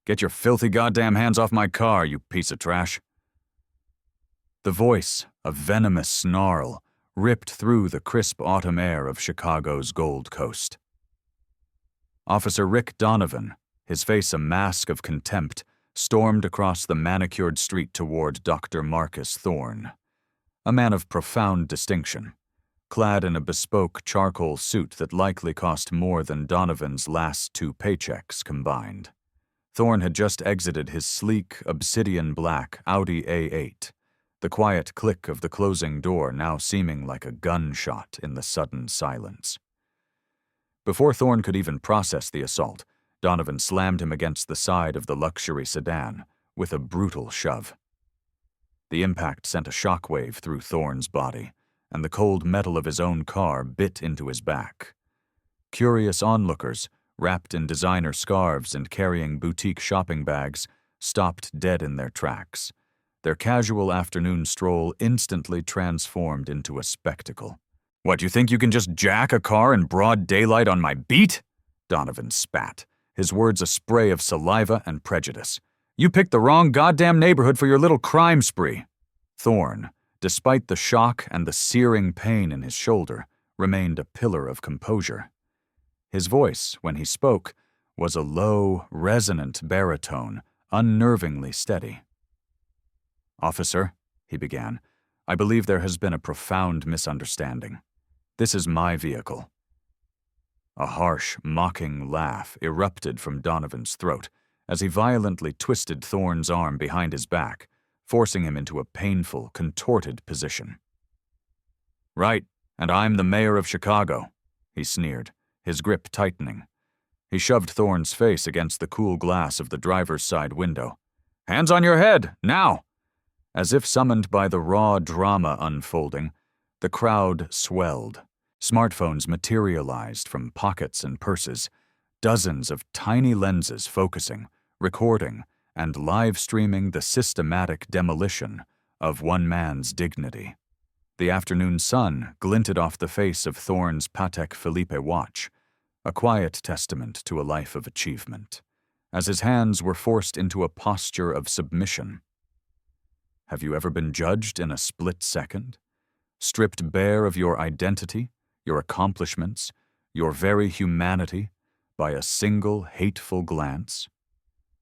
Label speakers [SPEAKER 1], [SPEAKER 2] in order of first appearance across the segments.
[SPEAKER 1] Get your filthy goddamn hands off my car, you piece of trash. The voice, a venomous snarl, ripped through the crisp autumn air of Chicago's Gold Coast. Officer Rick Donovan, his face a mask of contempt, stormed across the manicured street toward Dr. Marcus Thorne, a man of profound distinction, clad in a bespoke charcoal suit that likely cost more than Donovan's last 2 paychecks combined. Thorne had just exited his sleek, obsidian-black Audi A8, the quiet click of the closing door now seeming like a gunshot in the sudden silence. Before Thorne could even process the assault, Donovan slammed him against the side of the luxury sedan with a brutal shove. The impact sent a shockwave through Thorne's body, and the cold metal of his own car bit into his back. Curious onlookers, wrapped in designer scarves and carrying boutique shopping bags, stopped dead in their tracks, their casual afternoon stroll instantly transformed into a spectacle. "What, you think you can just jack a car in broad daylight on my beat?" Donovan spat, his words a spray of saliva and prejudice. "You picked the wrong goddamn neighborhood for your little crime spree." Thorne, despite the shock and the searing pain in his shoulder, remained a pillar of composure. His voice, when he spoke, was a low, resonant baritone, unnervingly steady. "Officer," he began, "I believe there has been a profound misunderstanding. This is my vehicle." A harsh, mocking laugh erupted from Donovan's throat as he violently twisted Thorne's arm behind his back, forcing him into a painful, contorted position. "Right, and I'm the mayor of Chicago," he sneered, his grip tightening. He shoved Thorne's face against the cool glass of the driver's side window. "Hands on your head, now!" As if summoned by the raw drama unfolding, the crowd swelled. Smartphones materialized from pockets and purses, dozens of tiny lenses focusing, recording, and live-streaming the systematic demolition of one man's dignity. The afternoon sun glinted off the face of Thorne's Patek Philippe watch, a quiet testament to a life of achievement, as his hands were forced into a posture of submission. Have you ever been judged in a split second? Stripped bare of your identity, your accomplishments, your very humanity, by a single hateful glance?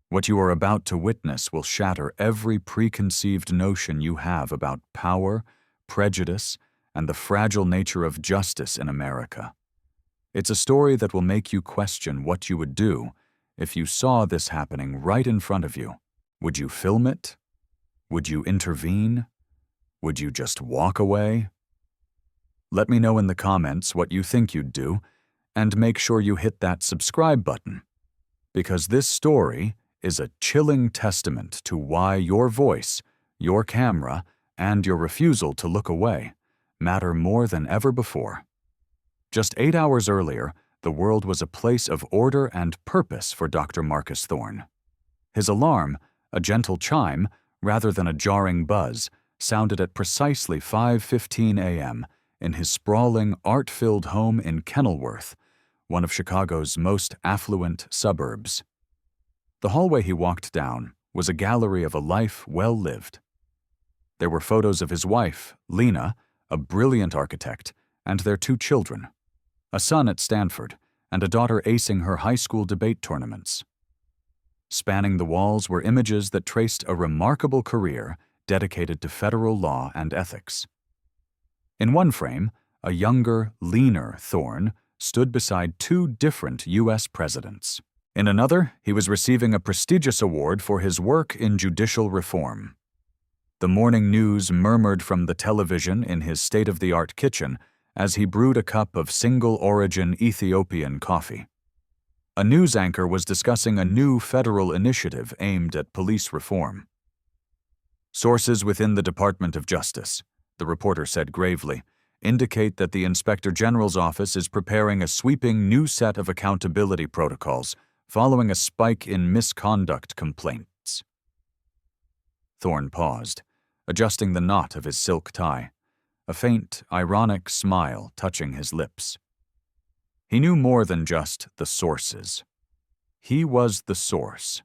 [SPEAKER 1] What you are about to witness will shatter every preconceived notion you have about power, prejudice, and the fragile nature of justice in America. It's a story that will make you question what you would do if you saw this happening right in front of you. Would you film it? Would you intervene? Would you just walk away? Let me know in the comments what you think you'd do, and make sure you hit that subscribe button, because this story is a chilling testament to why your voice, your camera, and your refusal to look away matter more than ever before. Just 8 hours earlier, the world was a place of order and purpose for Dr. Marcus Thorne. His alarm, a gentle chime rather than a jarring buzz, sounded at precisely 5:15 a.m. in his sprawling, art-filled home in Kenilworth, one of Chicago's most affluent suburbs. The hallway he walked down was a gallery of a life well lived. There were photos of his wife, Lena, a brilliant architect, and their 2 children, a son at Stanford and a daughter acing her high school debate tournaments. Spanning the walls were images that traced a remarkable career dedicated to federal law and ethics. In one frame, a younger, leaner Thorne stood beside 2 different U.S. presidents. In another, he was receiving a prestigious award for his work in judicial reform. The morning news murmured from the television in his state-of-the-art kitchen as he brewed a cup of single-origin Ethiopian coffee. A news anchor was discussing a new federal initiative aimed at police reform. Sources within the Department of Justice, the reporter said gravely, indicate that the Inspector General's office is preparing a sweeping new set of accountability protocols following a spike in misconduct complaints. Thorne paused, adjusting the knot of his silk tie, a faint, ironic smile touching his lips. He knew more than just the sources. He was the source.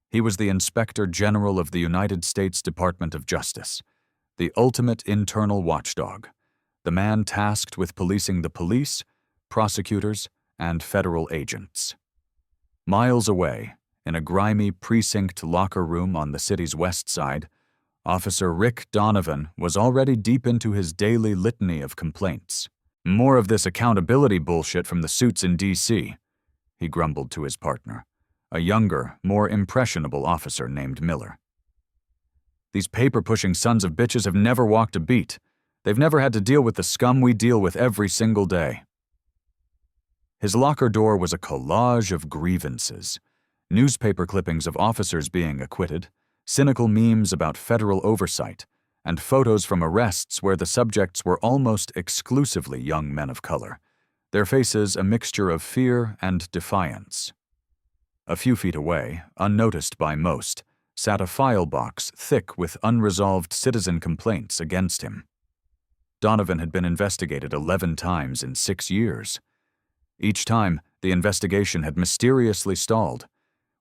[SPEAKER 1] He was the Inspector General of the United States Department of Justice, the ultimate internal watchdog, the man tasked with policing the police, prosecutors, and federal agents. Miles away, in a grimy precinct locker room on the city's west side, Officer Rick Donovan was already deep into his daily litany of complaints. "More of this accountability bullshit from the suits in D.C., he grumbled to his partner, a younger, more impressionable officer named Miller. "These paper-pushing sons of bitches have never walked a beat. They've never had to deal with the scum we deal with every single day." His locker door was a collage of grievances, newspaper clippings of officers being acquitted, cynical memes about federal oversight, and photos from arrests where the subjects were almost exclusively young men of color, their faces a mixture of fear and defiance. A few feet away, unnoticed by most, sat a file box thick with unresolved citizen complaints against him. Donovan had been investigated 11 times in 6 years. Each time, the investigation had mysteriously stalled.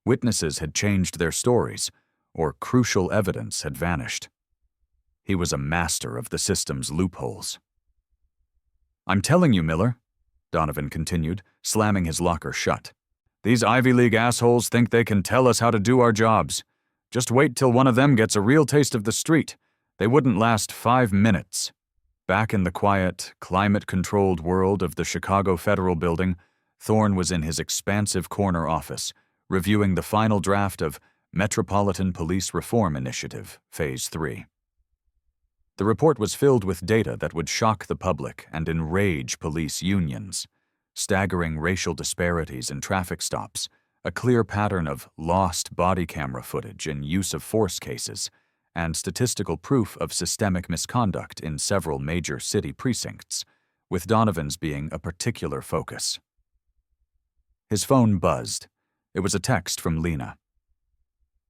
[SPEAKER 1] Witnesses had changed their stories, or crucial evidence had vanished. He was a master of the system's loopholes. "I'm telling you, Miller," Donovan continued, slamming his locker shut. "These Ivy League assholes think they can tell us how to do our jobs. Just wait till one of them gets a real taste of the street. They wouldn't last 5 minutes." Back in the quiet, climate-controlled world of the Chicago Federal Building, Thorne was in his expansive corner office, reviewing the final draft of Metropolitan Police Reform Initiative, Phase 3. The report was filled with data that would shock the public and enrage police unions. Staggering racial disparities in traffic stops, a clear pattern of lost body camera footage in use of force cases, and statistical proof of systemic misconduct in several major city precincts, with Donovan's being a particular focus. His phone buzzed. It was a text from Lena.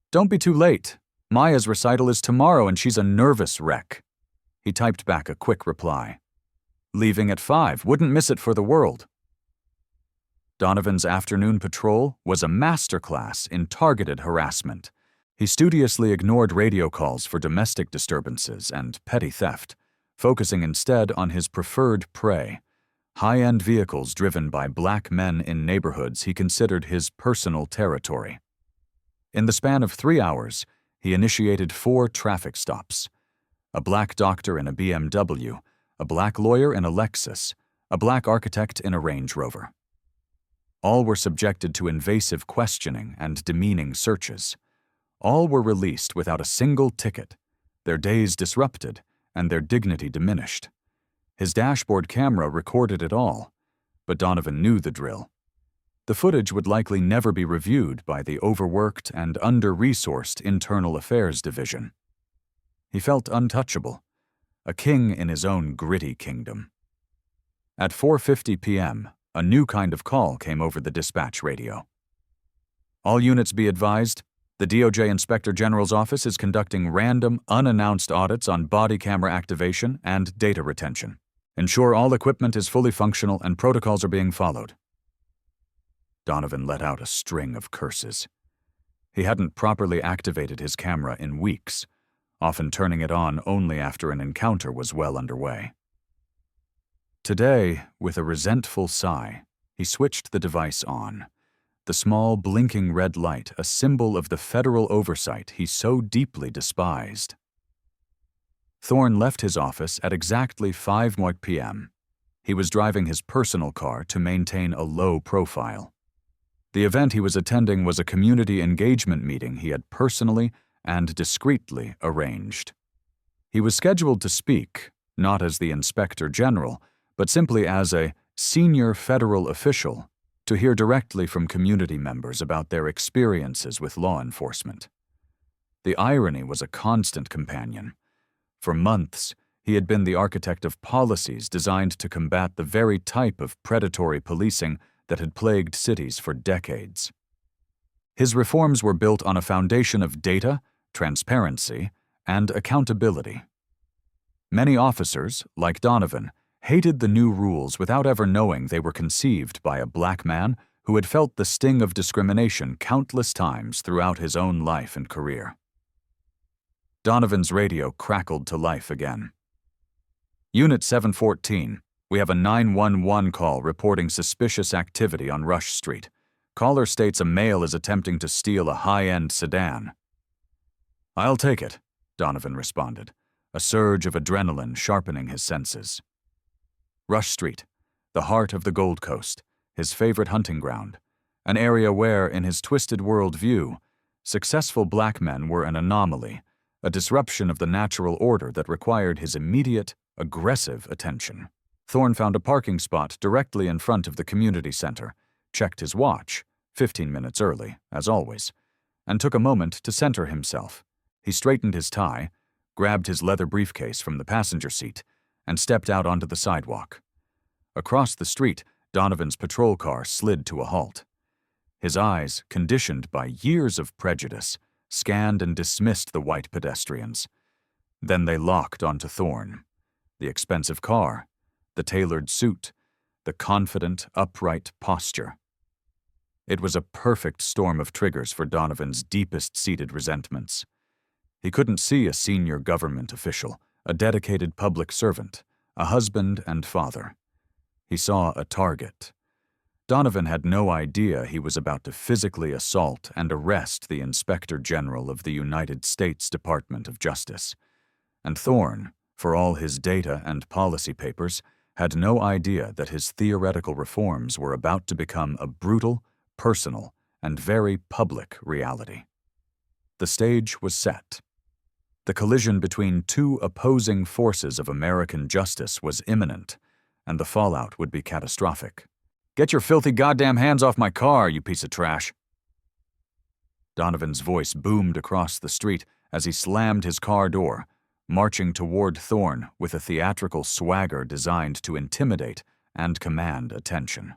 [SPEAKER 1] "Don't be too late. Maya's recital is tomorrow and she's a nervous wreck." He typed back a quick reply. "Leaving at 5, wouldn't miss it for the world." Donovan's afternoon patrol was a masterclass in targeted harassment. He studiously ignored radio calls for domestic disturbances and petty theft, focusing instead on his preferred prey, high-end vehicles driven by black men in neighborhoods he considered his personal territory. In the span of 3 hours, he initiated 4 traffic stops: a black doctor in a BMW, a black lawyer in a Lexus, a black architect in a Range Rover. All were subjected to invasive questioning and demeaning searches. All were released without a single ticket, their days disrupted, and their dignity diminished. His dashboard camera recorded it all, but Donovan knew the drill. The footage would likely never be reviewed by the overworked and under-resourced Internal Affairs Division. He felt untouchable, a king in his own gritty kingdom. At 4:50 p.m., a new kind of call came over the dispatch radio. "All units be advised, the DOJ Inspector General's office is conducting random, unannounced audits on body camera activation and data retention. Ensure all equipment is fully functional and protocols are being followed." Donovan let out a string of curses. He hadn't properly activated his camera in weeks, often turning it on only after an encounter was well underway. Today, with a resentful sigh, he switched the device on. The small, blinking red light, a symbol of the federal oversight he so deeply despised. Thorne left his office at exactly 5 p.m. He was driving his personal car to maintain a low profile. The event he was attending was a community engagement meeting he had personally and discreetly arranged. He was scheduled to speak, not as the Inspector General, but simply as a senior federal official, to hear directly from community members about their experiences with law enforcement. The irony was a constant companion. For months, he had been the architect of policies designed to combat the very type of predatory policing that had plagued cities for decades. His reforms were built on a foundation of data, transparency, and accountability. Many officers, like Donovan, hated the new rules without ever knowing they were conceived by a black man who had felt the sting of discrimination countless times throughout his own life and career. Donovan's radio crackled to life again. Unit 714, we have a 911 call reporting suspicious activity on Rush Street. Caller states a male is attempting to steal a high-end sedan. I'll take it, Donovan responded, a surge of adrenaline sharpening his senses. Rush Street, the heart of the Gold Coast, his favorite hunting ground, an area where, in his twisted world view, successful black men were an anomaly, a disruption of the natural order that required his immediate, aggressive attention. Thorne found a parking spot directly in front of the community center, checked his watch, 15 minutes early, as always, and took a moment to center himself. He straightened his tie, grabbed his leather briefcase from the passenger seat, and stepped out onto the sidewalk. Across the street, Donovan's patrol car slid to a halt. His eyes, conditioned by years of prejudice, scanned and dismissed the white pedestrians. Then they locked onto Thorne. The expensive car, the tailored suit, the confident, upright posture. It was a perfect storm of triggers for Donovan's deepest-seated resentments. He couldn't see a senior government official, a dedicated public servant, a husband and father. He saw a target. Donovan had no idea he was about to physically assault and arrest the Inspector General of the United States Department of Justice. And Thorne, for all his data and policy papers, had no idea that his theoretical reforms were about to become a brutal, personal, and very public reality. The stage was set. The collision between two opposing forces of American justice was imminent, and the fallout would be catastrophic. Get your filthy goddamn hands off my car, you piece of trash. Donovan's voice boomed across the street as he slammed his car door, marching toward Thorne with a theatrical swagger designed to intimidate and command attention.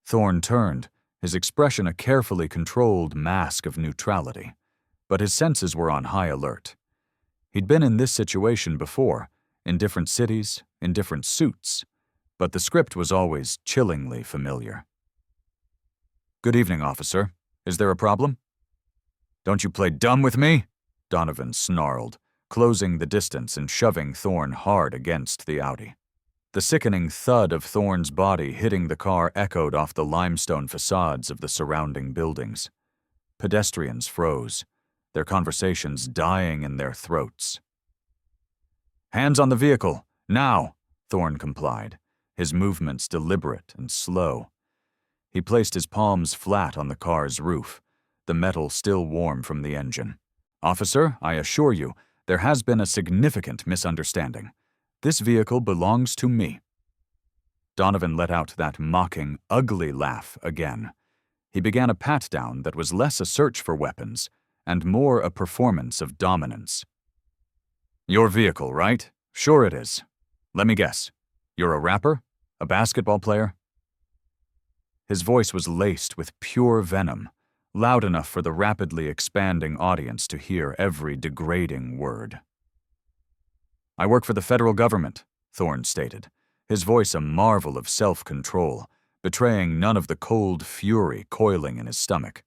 [SPEAKER 1] Thorne turned, his expression a carefully controlled mask of neutrality, but his senses were on high alert. He'd been in this situation before, in different cities, in different suits, but the script was always chillingly familiar. Good evening, officer. Is there a problem? Don't you play dumb with me? Donovan snarled, closing the distance and shoving Thorne hard against the Audi. The sickening thud of Thorne's body hitting the car echoed off the limestone facades of the surrounding buildings. Pedestrians froze, their conversations dying in their throats. Hands on the vehicle, now, Thorne complied, his movements deliberate and slow. He placed his palms flat on the car's roof, the metal still warm from the engine. Officer, I assure you, there has been a significant misunderstanding. This vehicle belongs to me. Donovan let out that mocking, ugly laugh again. He began a pat-down that was less a search for weapons and more a performance of dominance. Your vehicle, right? Sure it is. Let me guess. You're a rapper? A basketball player? His voice was laced with pure venom, loud enough for the rapidly expanding audience to hear every degrading word. I work for the federal government, Thorne stated, his voice a marvel of self-control, betraying none of the cold fury coiling in his stomach.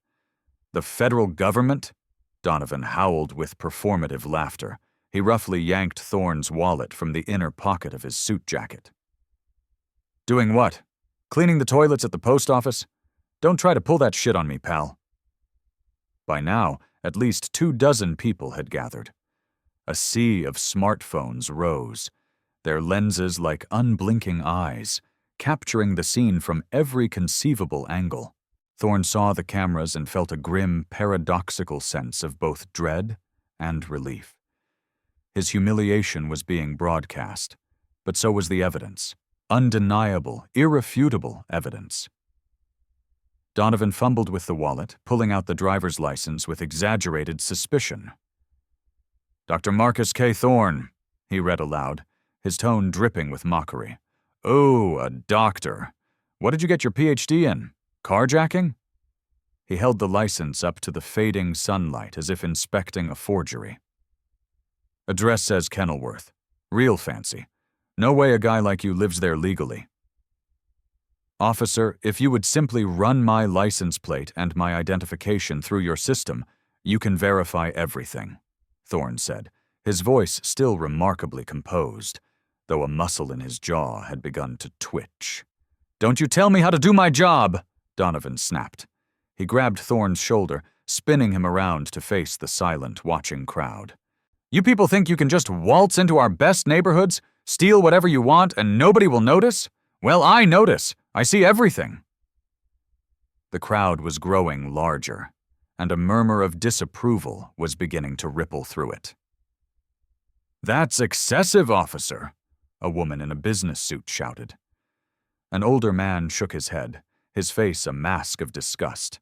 [SPEAKER 1] The federal government? Donovan howled with performative laughter. He roughly yanked Thorne's wallet from the inner pocket of his suit jacket. Doing what? Cleaning the toilets at the post office? Don't try to pull that shit on me, pal. By now, at least 24 people had gathered. A sea of smartphones rose, their lenses like unblinking eyes, capturing the scene from every conceivable angle. Thorne saw the cameras and felt a grim, paradoxical sense of both dread and relief. His humiliation was being broadcast, but so was the evidence. Undeniable, irrefutable evidence. Donovan fumbled with the wallet, pulling out the driver's license with exaggerated suspicion. Dr. Marcus K. Thorne, he read aloud, his tone dripping with mockery. Oh, a doctor. What did you get your PhD in? Carjacking? He held the license up to the fading sunlight as if inspecting a forgery. Address says Kenilworth. Real fancy. No way a guy like you lives there legally. "Officer, if you would simply run my license plate and my identification through your system, you can verify everything," Thorne said, his voice still remarkably composed, though a muscle in his jaw had begun to twitch. "Don't you tell me how to do my job!" Donovan snapped. He grabbed Thorne's shoulder, spinning him around to face the silent, watching crowd. "You people think you can just waltz into our best neighborhoods, steal whatever you want, and nobody will notice? Well, I notice. I see everything." The crowd was growing larger, and a murmur of disapproval was beginning to ripple through it. "That's excessive, officer," a woman in a business suit shouted. An older man shook his head, his face a mask of disgust.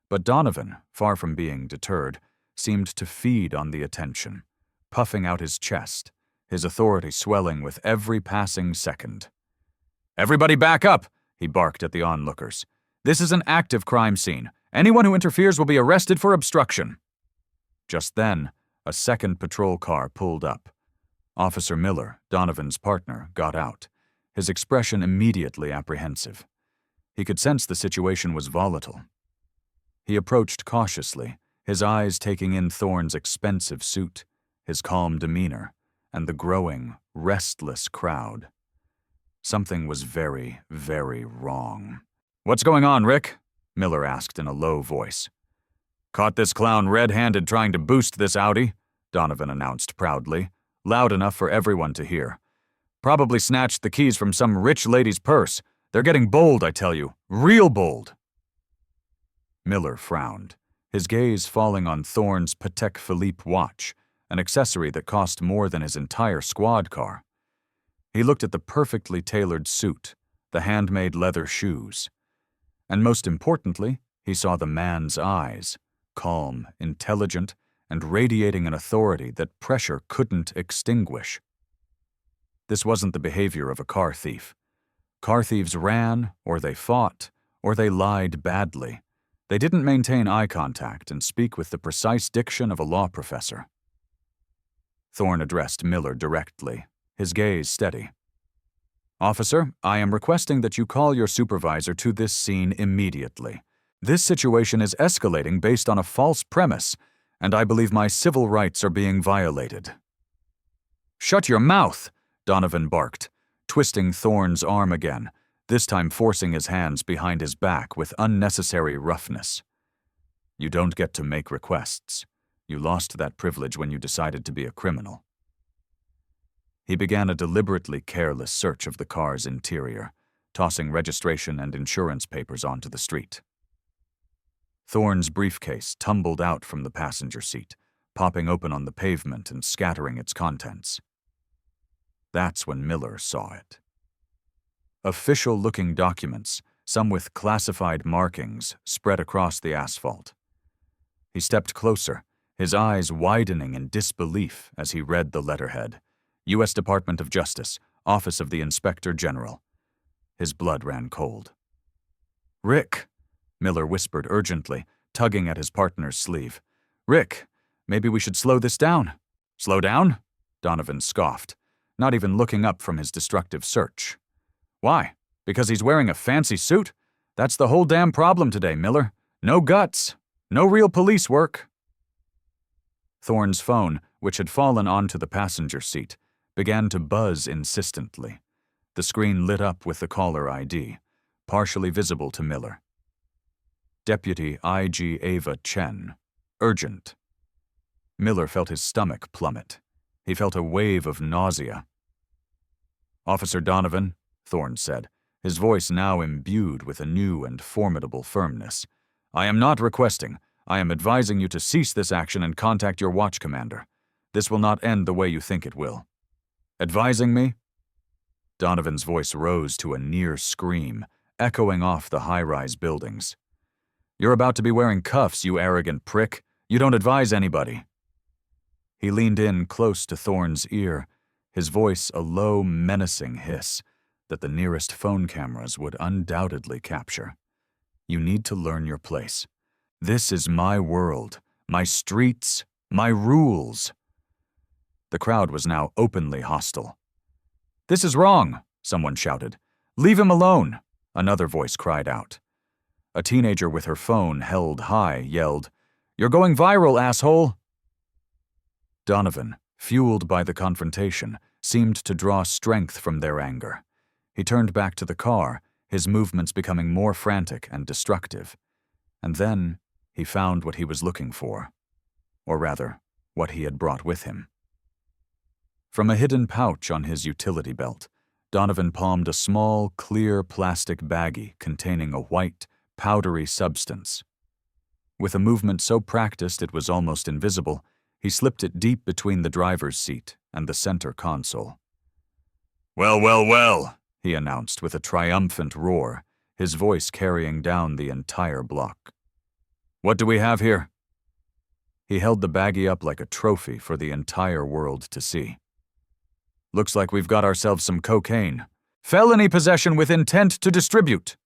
[SPEAKER 1] But Donovan, far from being deterred, seemed to feed on the attention, puffing out his chest, his authority swelling with every passing second. "Everybody back up," he barked at the onlookers. "This is an active crime scene. Anyone who interferes will be arrested for obstruction." Just then, a second patrol car pulled up. Officer Miller, Donovan's partner, got out, his expression immediately apprehensive. He could sense the situation was volatile. He approached cautiously, his eyes taking in Thorne's expensive suit, his calm demeanor, and the growing, restless crowd. Something was very, very wrong. "What's going on, Rick?" Miller asked in a low voice. "Caught this clown red-handed trying to boost this Audi," Donovan announced proudly, loud enough for everyone to hear. "Probably snatched the keys from some rich lady's purse. They're getting bold, I tell you. Real bold." Miller frowned, his gaze falling on Thorne's Patek Philippe watch, an accessory that cost more than his entire squad car. He looked at the perfectly tailored suit, the handmade leather shoes. And most importantly, he saw the man's eyes, calm, intelligent, and radiating an authority that pressure couldn't extinguish. This wasn't the behavior of a car thief. Car thieves ran, or they fought, or they lied badly. They didn't maintain eye contact and speak with the precise diction of a law professor. Thorne addressed Miller directly, his gaze steady. "Officer, I am requesting that you call your supervisor to this scene immediately. This situation is escalating based on a false premise, and I believe my civil rights are being violated." "Shut your mouth!" Donovan barked, twisting Thorne's arm again, this time forcing his hands behind his back with unnecessary roughness. "You don't get to make requests. You lost that privilege when you decided to be a criminal." He began a deliberately careless search of the car's interior, tossing registration and insurance papers onto the street. Thorne's briefcase tumbled out from the passenger seat, popping open on the pavement and scattering its contents. That's when Miller saw it. Official-looking documents, some with classified markings, spread across the asphalt. He stepped closer, his eyes widening in disbelief as he read the letterhead. U.S. Department of Justice, Office of the Inspector General. His blood ran cold. "Rick," Miller whispered urgently, tugging at his partner's sleeve. "Rick, maybe we should slow this down." "Slow down?" Donovan scoffed, not even looking up from his destructive search. "Why? Because he's wearing a fancy suit? That's the whole damn problem today, Miller. No guts. No real police work." Thorne's phone, which had fallen onto the passenger seat, began to buzz insistently. The screen lit up with the caller ID, partially visible to Miller. Deputy I.G. Ava Chen. Urgent. Miller felt his stomach plummet. He felt a wave of nausea. "Officer Donovan," Thorne said, his voice now imbued with a new and formidable firmness. "I am not requesting. I am advising you to cease this action and contact your watch commander. This will not end the way you think it will." "Advising me?" Donovan's voice rose to a near scream, echoing off the high-rise buildings. "You're about to be wearing cuffs, you arrogant prick. You don't advise anybody." He leaned in close to Thorne's ear, his voice a low, menacing hiss that the nearest phone cameras would undoubtedly capture. "You need to learn your place. This is my world, my streets, my rules." The crowd was now openly hostile. "This is wrong," someone shouted. "Leave him alone." Another voice cried out. A teenager with her phone held high yelled, "You're going viral, asshole!" Donovan, fueled by the confrontation, seemed to draw strength from their anger. He turned back to the car, his movements becoming more frantic and destructive. And then he found what he was looking for. Or rather, what he had brought with him. From a hidden pouch on his utility belt, Donovan palmed a small, clear plastic baggie containing a white, powdery substance. With a movement so practiced it was almost invisible, he slipped it deep between the driver's seat and the center console. "Well, well, well," he announced with a triumphant roar, his voice carrying down the entire block. "What do we have here?" He held the baggie up like a trophy for the entire world to see. "Looks like we've got ourselves some cocaine. Felony possession with intent to distribute."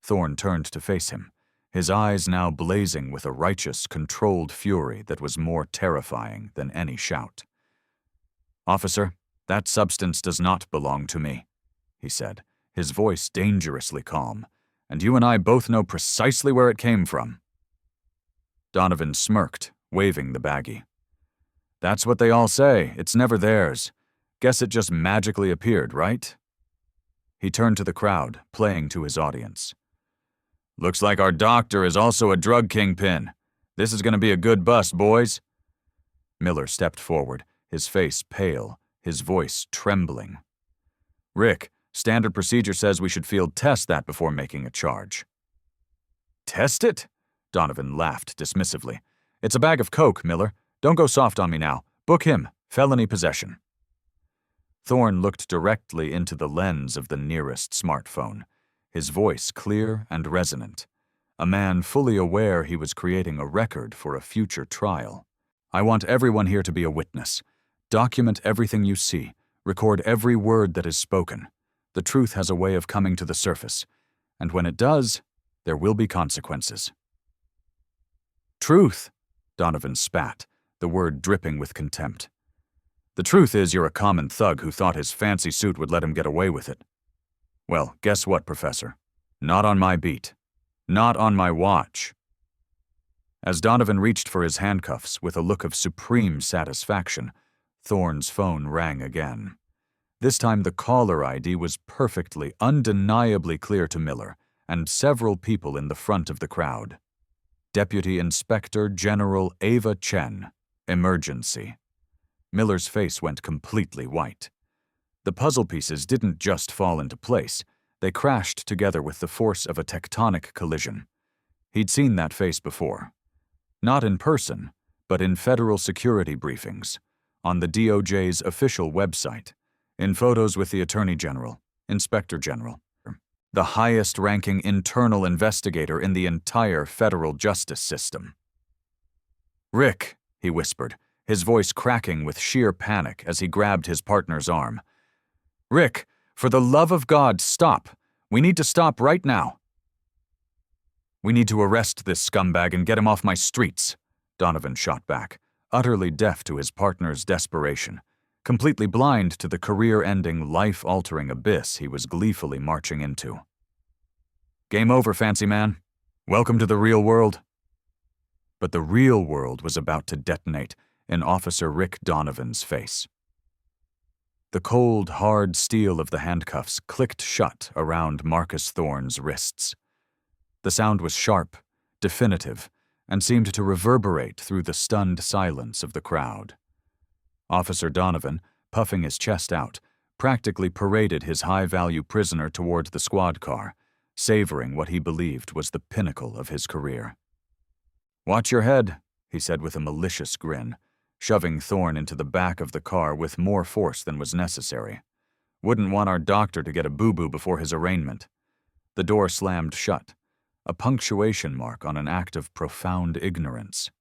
[SPEAKER 1] Thorne turned to face him, his eyes now blazing with a righteous, controlled fury that was more terrifying than any shout. "Officer, that substance does not belong to me," he said, his voice dangerously calm, "and you and I both know precisely where it came from." Donovan smirked, waving the baggie. "That's what they all say. It's never theirs. Guess it just magically appeared, right?" He turned to the crowd, playing to his audience. "Looks like our doctor is also a drug kingpin. This is going to be a good bust, boys." Miller stepped forward, his face pale, his voice trembling. "Rick, standard procedure says we should field test that before making a charge." "Test it?" Donovan laughed dismissively. "It's a bag of coke, Miller. Don't go soft on me now. Book him. Felony possession." Thorne looked directly into the lens of the nearest smartphone, his voice clear and resonant, a man fully aware he was creating a record for a future trial. "I want everyone here to be a witness. Document everything you see. Record every word that is spoken. The truth has a way of coming to the surface, and when it does, there will be consequences." "Truth," Donovan spat, the word dripping with contempt. "The truth is you're a common thug who thought his fancy suit would let him get away with it. Well, guess what, Professor? Not on my beat. Not on my watch." As Donovan reached for his handcuffs with a look of supreme satisfaction, Thorne's phone rang again. This time the caller ID was perfectly, undeniably clear to Miller and several people in the front of the crowd. Deputy Inspector General Ava Chen, emergency. Miller's face went completely white. The puzzle pieces didn't just fall into place, they crashed together with the force of a tectonic collision. He'd seen that face before. Not in person, but in federal security briefings, on the DOJ's official website, in photos with the Attorney General, Inspector General, the highest-ranking internal investigator in the entire federal justice system. "Rick," he whispered, his voice cracking with sheer panic as he grabbed his partner's arm. "Rick, for the love of God, stop. We need to stop right now." "We need to arrest this scumbag and get him off my streets," Donovan shot back, utterly deaf to his partner's desperation, completely blind to the career-ending, life-altering abyss he was gleefully marching into. "Game over, fancy man. Welcome to the real world." But the real world was about to detonate in Officer Rick Donovan's face. The cold, hard steel of the handcuffs clicked shut around Marcus Thorne's wrists. The sound was sharp, definitive, and seemed to reverberate through the stunned silence of the crowd. Officer Donovan, puffing his chest out, practically paraded his high-value prisoner toward the squad car, savoring what he believed was the pinnacle of his career. "Watch your head," he said with a malicious grin, shoving Thorne into the back of the car with more force than was necessary. "Wouldn't want our doctor to get a boo-boo before his arraignment." The door slammed shut, a punctuation mark on an act of profound ignorance.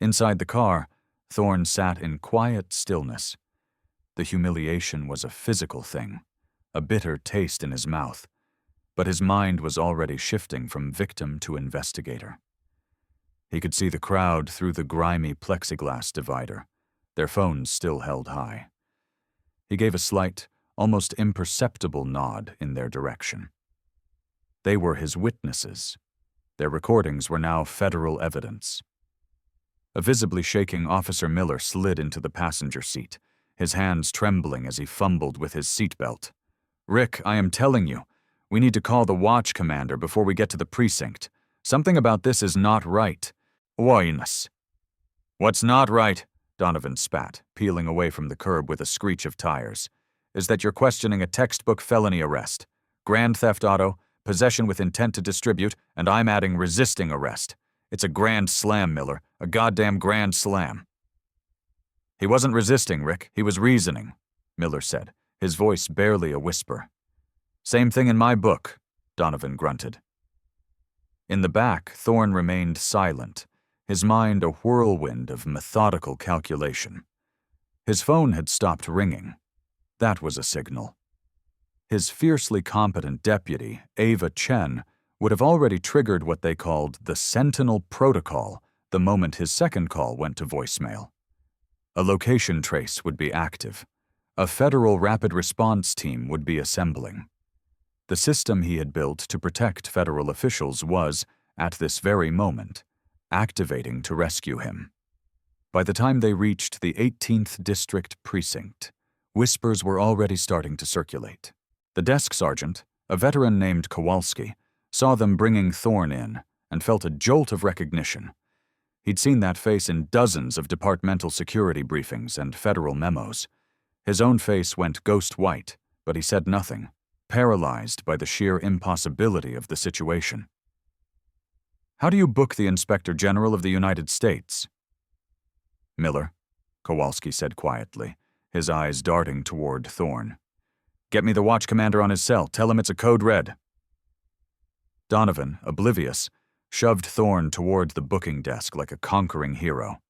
[SPEAKER 1] Inside the car, Thorne sat in quiet stillness. The humiliation was a physical thing, a bitter taste in his mouth, but his mind was already shifting from victim to investigator. He could see the crowd through the grimy plexiglass divider, their phones still held high. He gave a slight, almost imperceptible nod in their direction. They were his witnesses. Their recordings were now federal evidence. A visibly shaking Officer Miller slid into the passenger seat, his hands trembling as he fumbled with his seatbelt. "Rick, I am telling you, we need to call the watch commander before we get to the precinct. Something about this is not right." "Whinus." "What's not right," Donovan spat, peeling away from the curb with a screech of tires, "is that you're questioning a textbook felony arrest. Grand theft auto, possession with intent to distribute, and I'm adding resisting arrest. It's a grand slam, Miller, a goddamn grand slam." "He wasn't resisting, Rick, he was reasoning," Miller said, his voice barely a whisper. "Same thing in my book," Donovan grunted. In the back, Thorne remained silent, his mind a whirlwind of methodical calculation. His phone had stopped ringing. That was a signal. His fiercely competent deputy, Ava Chen, would have already triggered what they called the Sentinel Protocol the moment his second call went to voicemail. A location trace would be active. A federal rapid response team would be assembling. The system he had built to protect federal officials was, at this very moment, activating to rescue him. By the time they reached the 18th District Precinct, whispers were already starting to circulate. The desk sergeant, a veteran named Kowalski, saw them bringing Thorne in and felt a jolt of recognition. He'd seen that face in dozens of departmental security briefings and federal memos. His own face went ghost white, but he said nothing, paralyzed by the sheer impossibility of the situation. "How do you book the Inspector General of the United States?" "Miller," Kowalski said quietly, his eyes darting toward Thorne. "Get me the watch commander on his cell. Tell him it's a code red." Donovan, oblivious, shoved Thorne toward the booking desk like a conquering hero.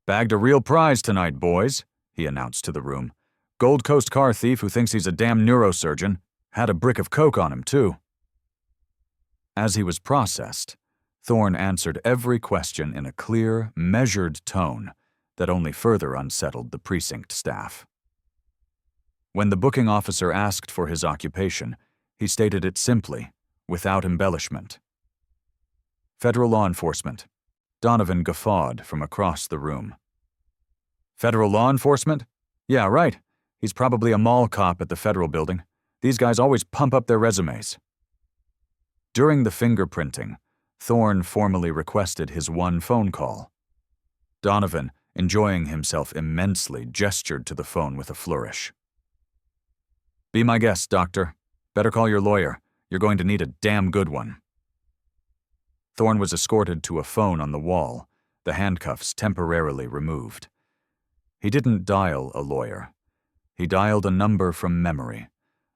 [SPEAKER 1] "Bagged a real prize tonight, boys," he announced to the room. "Gold Coast car thief who thinks he's a damn neurosurgeon. Had a brick of coke on him, too." As he was processed, Thorne answered every question in a clear, measured tone that only further unsettled the precinct staff. When the booking officer asked for his occupation, he stated it simply, without embellishment. "Federal law enforcement." Donovan guffawed from across the room. "Federal law enforcement? Yeah, right. He's probably a mall cop at the federal building. These guys always pump up their resumes." During the fingerprinting, Thorne formally requested his one phone call. Donovan, enjoying himself immensely, gestured to the phone with a flourish. "Be my guest, doctor. Better call your lawyer. You're going to need a damn good one." Thorne was escorted to a phone on the wall, the handcuffs temporarily removed. He didn't dial a lawyer. He dialed a number from memory,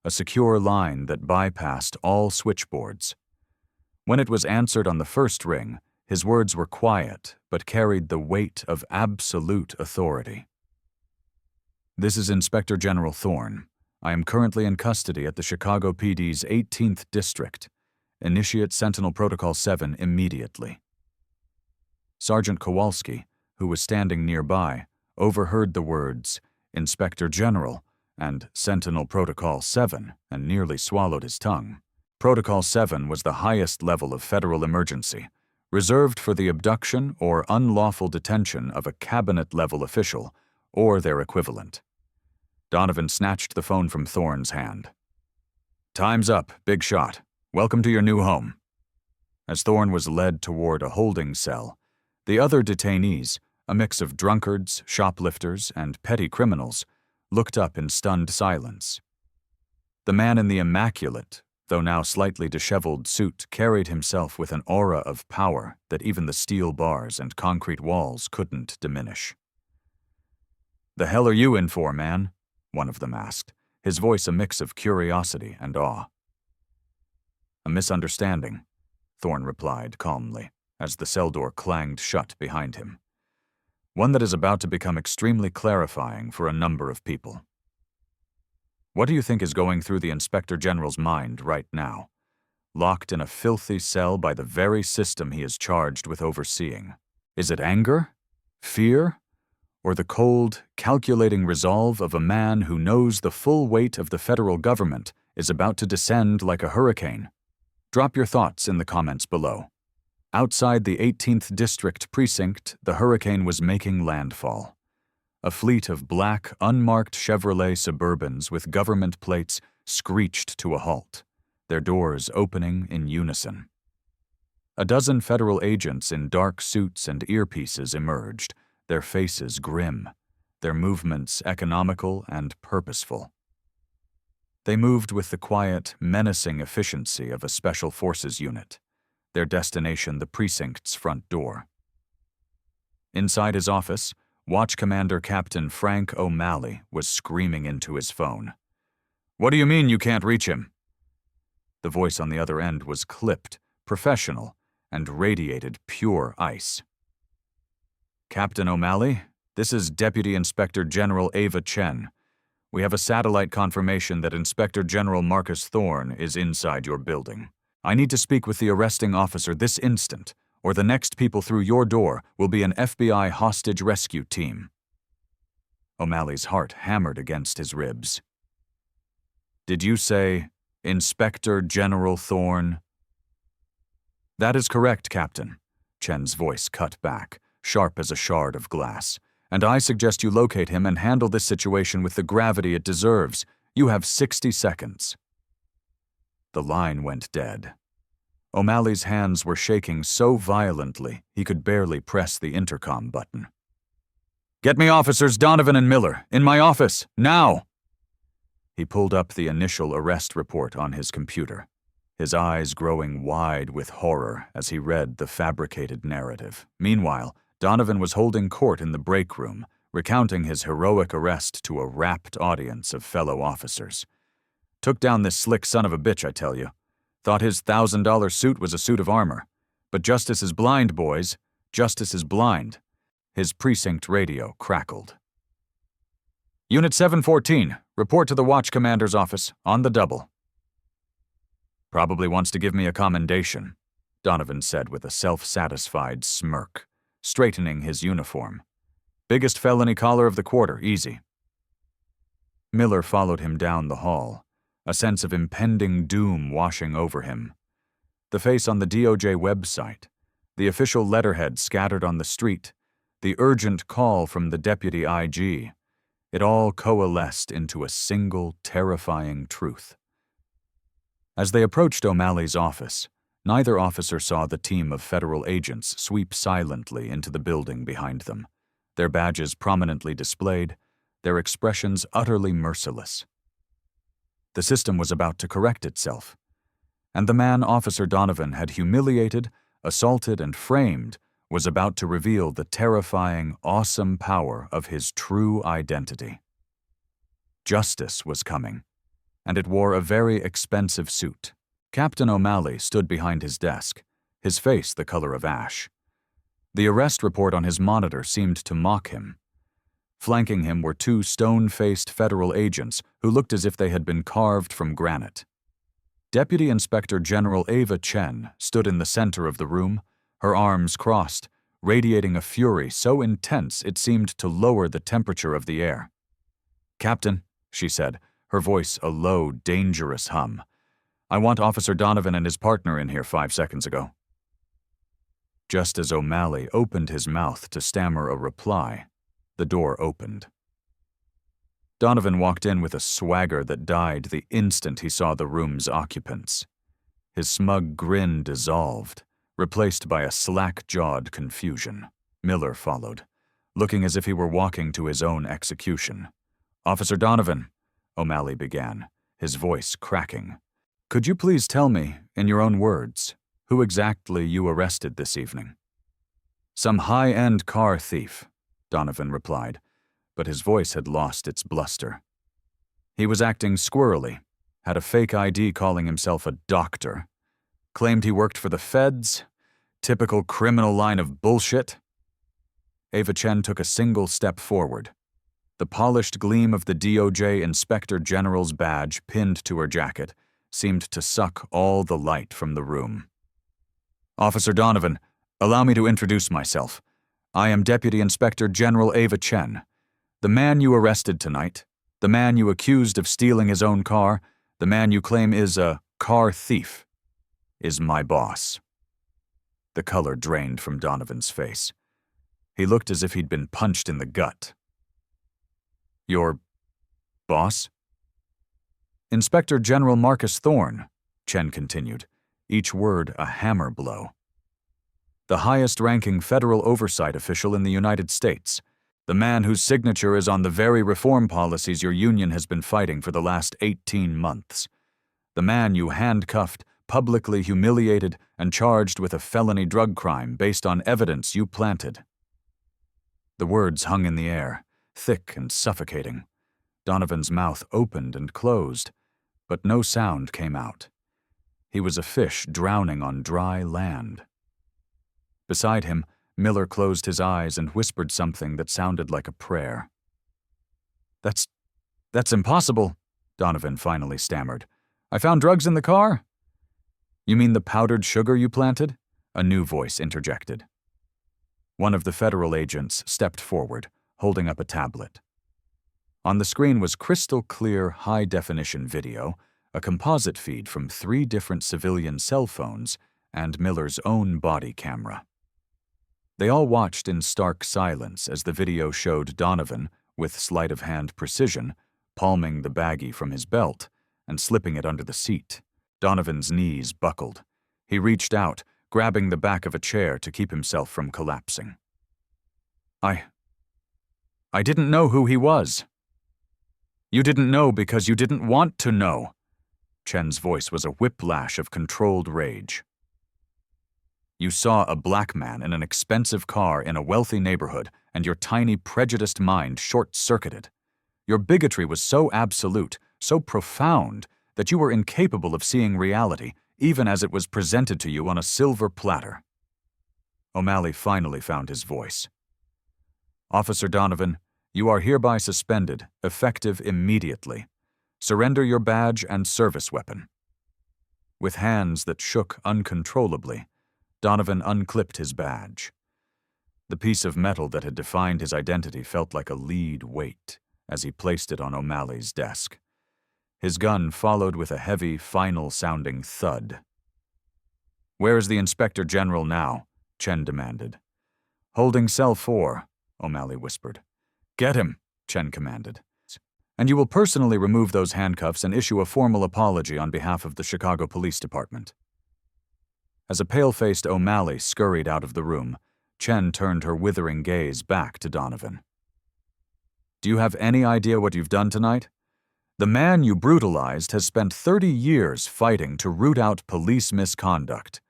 [SPEAKER 1] a secure line that bypassed all switchboards. When it was answered on the first ring, his words were quiet but carried the weight of absolute authority. "This is Inspector General Thorne. I am currently in custody at the Chicago PD's 18th District. Initiate Sentinel Protocol 7 immediately." Sergeant Kowalski, who was standing nearby, overheard the words "Inspector General" and "Sentinel Protocol 7" and nearly swallowed his tongue. Protocol 7 was the highest level of federal emergency, reserved for the abduction or unlawful detention of a cabinet-level official or their equivalent. Donovan snatched the phone from Thorne's hand. "Time's up, big shot. Welcome to your new home." As Thorne was led toward a holding cell, the other detainees, a mix of drunkards, shoplifters, and petty criminals, looked up in stunned silence. The man in the immaculate, though now slightly disheveled suit carried himself with an aura of power that even the steel bars and concrete walls couldn't diminish. "The hell are you in for, man?" one of them asked, his voice a mix of curiosity and awe. "A misunderstanding," Thorne replied calmly, as the cell door clanged shut behind him. "One that is about to become extremely clarifying for a number of people." "What do you think is going through the Inspector General's mind right now, locked in a filthy cell by the very system he is charged with overseeing? Is it anger? Fear? or the cold, calculating resolve of a man who knows the full weight of the federal government is about to descend like a hurricane? Drop your thoughts in the comments below. Outside the 18th District Precinct, the hurricane was making landfall. A fleet of black, unmarked Chevrolet Suburbans with government plates screeched to a halt, their doors opening in unison. A dozen federal agents in dark suits and earpieces emerged, their faces grim, their movements economical and purposeful. They moved with the quiet, menacing efficiency of a special forces unit, their destination the precinct's front door. Inside his office, Watch Commander Captain Frank O'Malley was screaming into his phone. "What do you mean you can't reach him?" The voice on the other end was clipped, professional, and radiated pure ice. "Captain O'Malley, this is Deputy Inspector General Ava Chen. We have a satellite confirmation that Inspector General Marcus Thorne is inside your building. I need to speak with the arresting officer this instant, or the next people through your door will be an FBI hostage rescue team." O'Malley's heart hammered against his ribs. "Did you say Inspector General Thorne?" "That is correct, Captain," Chen's voice cut back, sharp as a shard of glass. "And I suggest you locate him and handle this situation with the gravity it deserves. You have 60 seconds. The line went dead. O'Malley's hands were shaking so violently he could barely press the intercom button. "Get me Officers Donovan and Miller, in my office, now!" He pulled up the initial arrest report on his computer, his eyes growing wide with horror as he read the fabricated narrative. Meanwhile, Donovan was holding court in the break room, recounting his heroic arrest to a rapt audience of fellow officers. "Took down this slick son of a bitch, I tell you. Thought his $1,000 suit was a suit of armor. But justice is blind, boys. Justice is blind." His precinct radio crackled. "Unit 714, report to the Watch Commander's office, on the double." "Probably wants to give me a commendation," Donovan said with a self-satisfied smirk, straightening his uniform. "Biggest felony collar of the quarter, easy." Miller followed him down the hall, a sense of impending doom washing over him. The face on the DOJ website, the official letterhead scattered on the street, the urgent call from the deputy IG, it all coalesced into a single terrifying truth. As they approached O'Malley's office, neither officer saw the team of federal agents sweep silently into the building behind them, their badges prominently displayed, their expressions utterly merciless. The system was about to correct itself, and the man Officer Donovan had humiliated, assaulted, and framed was about to reveal the terrifying, awesome power of his true identity. Justice was coming, and it wore a very expensive suit. Captain O'Malley stood behind his desk, his face the color of ash. The arrest report on his monitor seemed to mock him. Flanking him were two stone-faced federal agents who looked as if they had been carved from granite. Deputy Inspector General Ava Chen stood in the center of the room, her arms crossed, radiating a fury so intense it seemed to lower the temperature of the air. "Captain," she said, her voice a low, dangerous hum, "I want Officer Donovan and his partner in here 5 seconds ago." Just as O'Malley opened his mouth to stammer a reply, the door opened. Donovan walked in with a swagger that died the instant he saw the room's occupants. His smug grin dissolved, replaced by a slack-jawed confusion. Miller followed, looking as if he were walking to his own execution. "Officer Donovan," O'Malley began, his voice cracking, "could you please tell me, in your own words, who exactly you arrested this evening?" "Some high-end car thief," Donovan replied, but his voice had lost its bluster. "He was acting squirrely, had a fake ID calling himself a doctor, claimed he worked for the feds, typical criminal line of bullshit." Ava Chen took a single step forward. The polished gleam of the DOJ Inspector General's badge pinned to her jacket seemed to suck all the light from the room. "Officer Donovan, allow me to introduce myself. I am Deputy Inspector General Ava Chen. The man you arrested tonight, the man you accused of stealing his own car, the man you claim is a car thief, is my boss." The color drained from Donovan's face. He looked as if he'd been punched in the gut. "Your boss?" "Inspector General Marcus Thorne," Chen continued, each word a hammer blow. "The highest-ranking federal oversight official in the United States. The man whose signature is on the very reform policies your union has been fighting for the last 18 months. The man you handcuffed, publicly humiliated, and charged with a felony drug crime based on evidence you planted." The words hung in the air, thick and suffocating. Donovan's mouth opened and closed, but no sound came out. He was a fish drowning on dry land. Beside him, Miller closed his eyes and whispered something that sounded like a prayer. That's impossible," Donovan finally stammered. "I found drugs in the car?" "You mean the powdered sugar you planted?" a new voice interjected. One of the federal agents stepped forward, holding up a tablet. On the screen was crystal-clear, high-definition video, a composite feed from 3 different civilian cell phones, and Miller's own body camera. They all watched in stark silence as the video showed Donovan, with sleight-of-hand precision, palming the baggie from his belt and slipping it under the seat. Donovan's knees buckled. He reached out, grabbing the back of a chair to keep himself from collapsing. I didn't know who he was." "You didn't know because you didn't want to know." Chen's voice was a whiplash of controlled rage. "You saw a black man in an expensive car in a wealthy neighborhood, and your tiny, prejudiced mind short-circuited. Your bigotry was so absolute, so profound, that you were incapable of seeing reality, even as it was presented to you on a silver platter." O'Malley finally found his voice. "Officer Donovan, you are hereby suspended, effective immediately. Surrender your badge and service weapon." With hands that shook uncontrollably, Donovan unclipped his badge. The piece of metal that had defined his identity felt like a lead weight as he placed it on O'Malley's desk. His gun followed with a heavy, final-sounding thud. "Where is the Inspector General now?" Chen demanded. "Holding cell 4, O'Malley whispered. "Get him," Chen commanded. "And you will personally remove those handcuffs and issue a formal apology on behalf of the Chicago Police Department." As a pale-faced O'Malley scurried out of the room, Chen turned her withering gaze back to Donovan. "Do you have any idea what you've done tonight? The man you brutalized has spent 30 years fighting to root out police misconduct.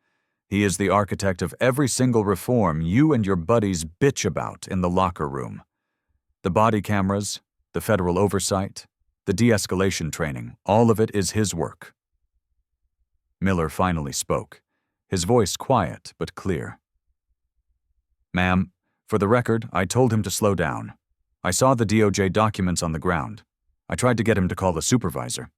[SPEAKER 1] He is the architect of every single reform you and your buddies bitch about in the locker room. The body cameras, the federal oversight, the de-escalation training, all of it is his work." Miller finally spoke, his voice quiet but clear. "Ma'am, for the record, I told him to slow down. I saw the DOJ documents on the ground. I tried to get him to call the supervisor."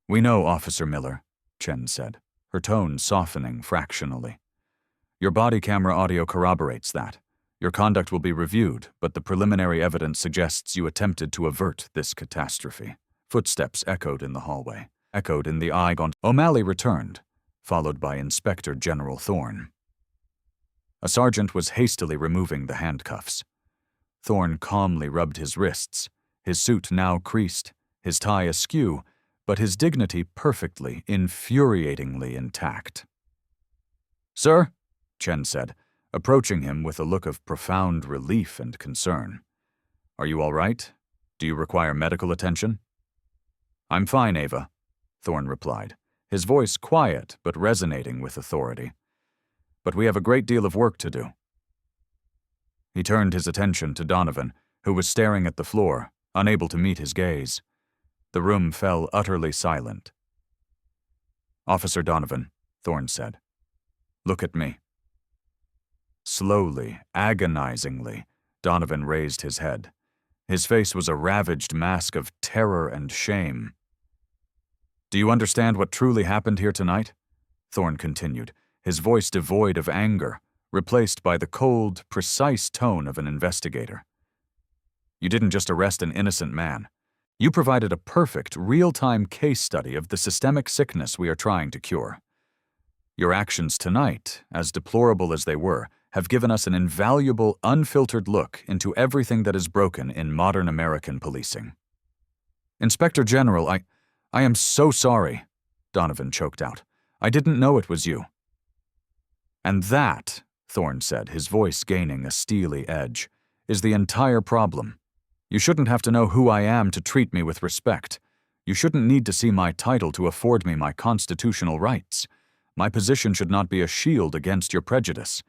[SPEAKER 1] "We know, Officer Miller," Chen said, her tone softening fractionally. "Your body camera audio corroborates that. Your conduct will be reviewed, but the preliminary evidence suggests you attempted to avert this catastrophe." Footsteps echoed in the hallway, echoed in the eye-gaunt. O'Malley returned, followed by Inspector General Thorne. A sergeant was hastily removing the handcuffs. Thorne calmly rubbed his wrists, his suit now creased, his tie askew, but his dignity perfectly, infuriatingly intact. "Sir," Chen said, approaching him with a look of profound relief and concern. "Are you all right? Do you require medical attention?" "I'm fine, Ava," Thorne replied, his voice quiet but resonating with authority. "But we have a great deal of work to do." He turned his attention to Donovan, who was staring at the floor, unable to meet his gaze. The room fell utterly silent. "Officer Donovan," Thorne said, "look at me." Slowly, agonizingly, Donovan raised his head. His face was a ravaged mask of terror and shame. "Do you understand what truly happened here tonight?" Thorne continued, his voice devoid of anger, replaced by the cold, precise tone of an investigator. You didn't just arrest an innocent man. You provided a perfect, real-time case study of the systemic sickness we are trying to cure. Your actions tonight, as deplorable as they were, have given us an invaluable, unfiltered look into everything that is broken in modern American policing. Inspector General, I am so sorry, Donovan choked out. I didn't know it was you. And that, Thorne said, his voice gaining a steely edge, is the entire problem. You shouldn't have to know who I am to treat me with respect. You shouldn't need to see my title to afford me my constitutional rights. My position should not be a shield against your prejudice.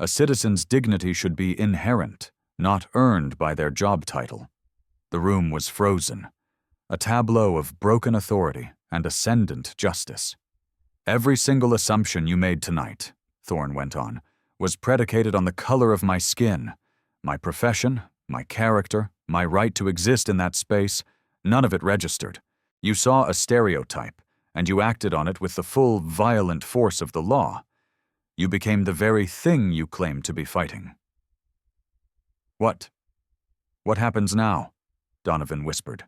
[SPEAKER 1] A citizen's dignity should be inherent, not earned by their job title. The room was frozen, a tableau of broken authority and ascendant justice. Every single assumption you made tonight, Thorne went on, was predicated on the color of my skin, my profession, my character, my right to exist in that space. None of it registered. You saw a stereotype, and you acted on it with the full, violent force of the law. You became the very thing you claimed to be fighting. What happens now? Donovan whispered.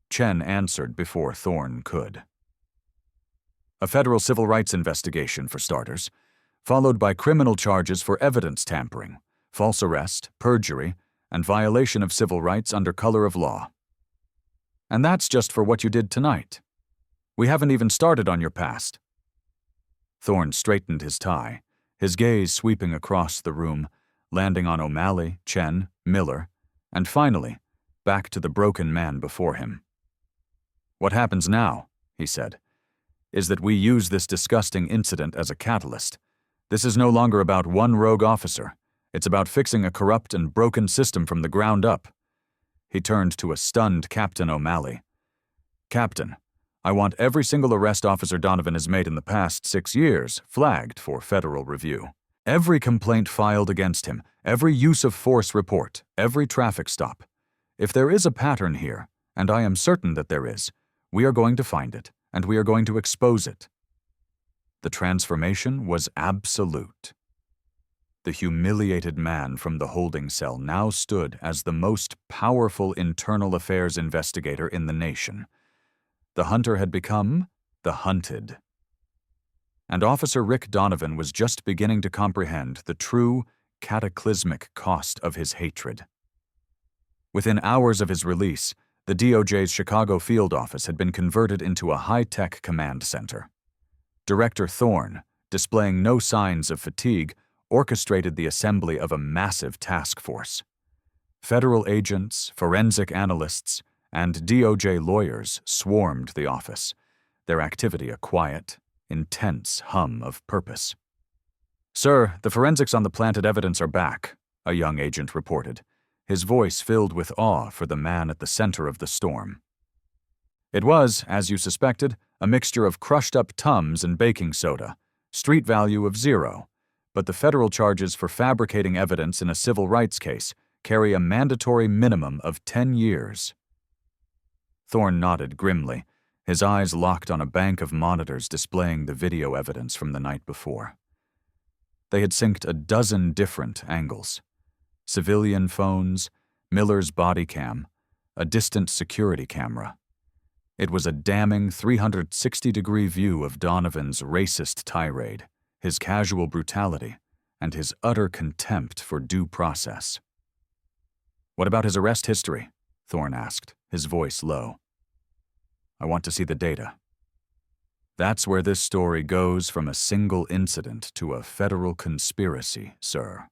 [SPEAKER 1] Chen answered before Thorne could. A federal civil rights investigation, for starters, followed by criminal charges for evidence tampering, false arrest, perjury, and violation of civil rights under color of law. And that's just for what you did tonight. We haven't even started on your past. Thorne straightened his tie, his gaze sweeping across the room, landing on O'Malley, Chen, Miller, and finally, back to the broken man before him. What happens now, he said, is that we use this disgusting incident as a catalyst. This is no longer about one rogue officer. It's about fixing a corrupt and broken system from the ground up. He turned to a stunned Captain O'Malley. Captain, I want every single arrest Officer Donovan has made in the past 6 years flagged for federal review. Every complaint filed against him, every use of force report, every traffic stop. If there is a pattern here, and I am certain that there is, we are going to find it, and we are going to expose it. The transformation was absolute. The humiliated man from the holding cell now stood as the most powerful internal affairs investigator in the nation. The hunter had become the hunted. And Officer Rick Donovan was just beginning to comprehend the true, cataclysmic cost of his hatred. Within hours of his release, the DOJ's Chicago field office had been converted into a high-tech command center. Director Thorne, displaying no signs of fatigue, orchestrated the assembly of a massive task force. Federal agents, forensic analysts, and DOJ lawyers swarmed the office, their activity a quiet, intense hum of purpose. "Sir, the forensics on the planted evidence are back," a young agent reported, his voice filled with awe for the man at the center of the storm. It was, as you suspected, a mixture of crushed-up Tums and baking soda, street value of 0, but the federal charges for fabricating evidence in a civil rights case carry a mandatory minimum of 10 years. Thorne nodded grimly, his eyes locked on a bank of monitors displaying the video evidence from the night before. They had synced a dozen different angles. Civilian phones, Miller's body cam, a distant security camera. It was a damning 360-degree view of Donovan's racist tirade, his casual brutality, and his utter contempt for due process. "What about his arrest history?" Thorne asked, his voice low. "I want to see the data." "That's where this story goes from a single incident to a federal conspiracy, sir,"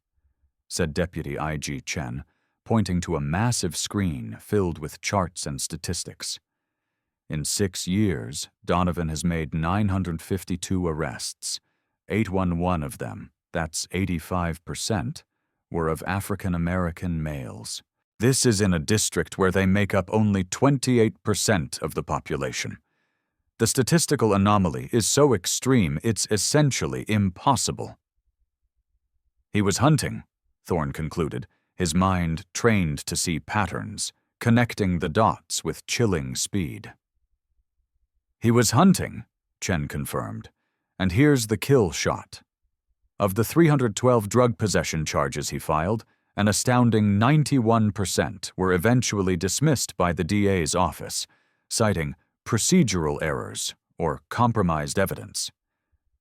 [SPEAKER 1] said Deputy IG Chen, pointing to a massive screen filled with charts and statistics. In 6 years, Donovan has made 952 arrests. 811 of them, that's 85%, were of African American males. This is in a district where they make up only 28% of the population. The statistical anomaly is so extreme it's essentially impossible. "He was hunting," Thorne concluded, his mind trained to see patterns, connecting the dots with chilling speed. "He was hunting," Chen confirmed, "and here's the kill shot." Of the 312 drug possession charges he filed, an astounding 91% were eventually dismissed by the DA's office, citing procedural errors or compromised evidence.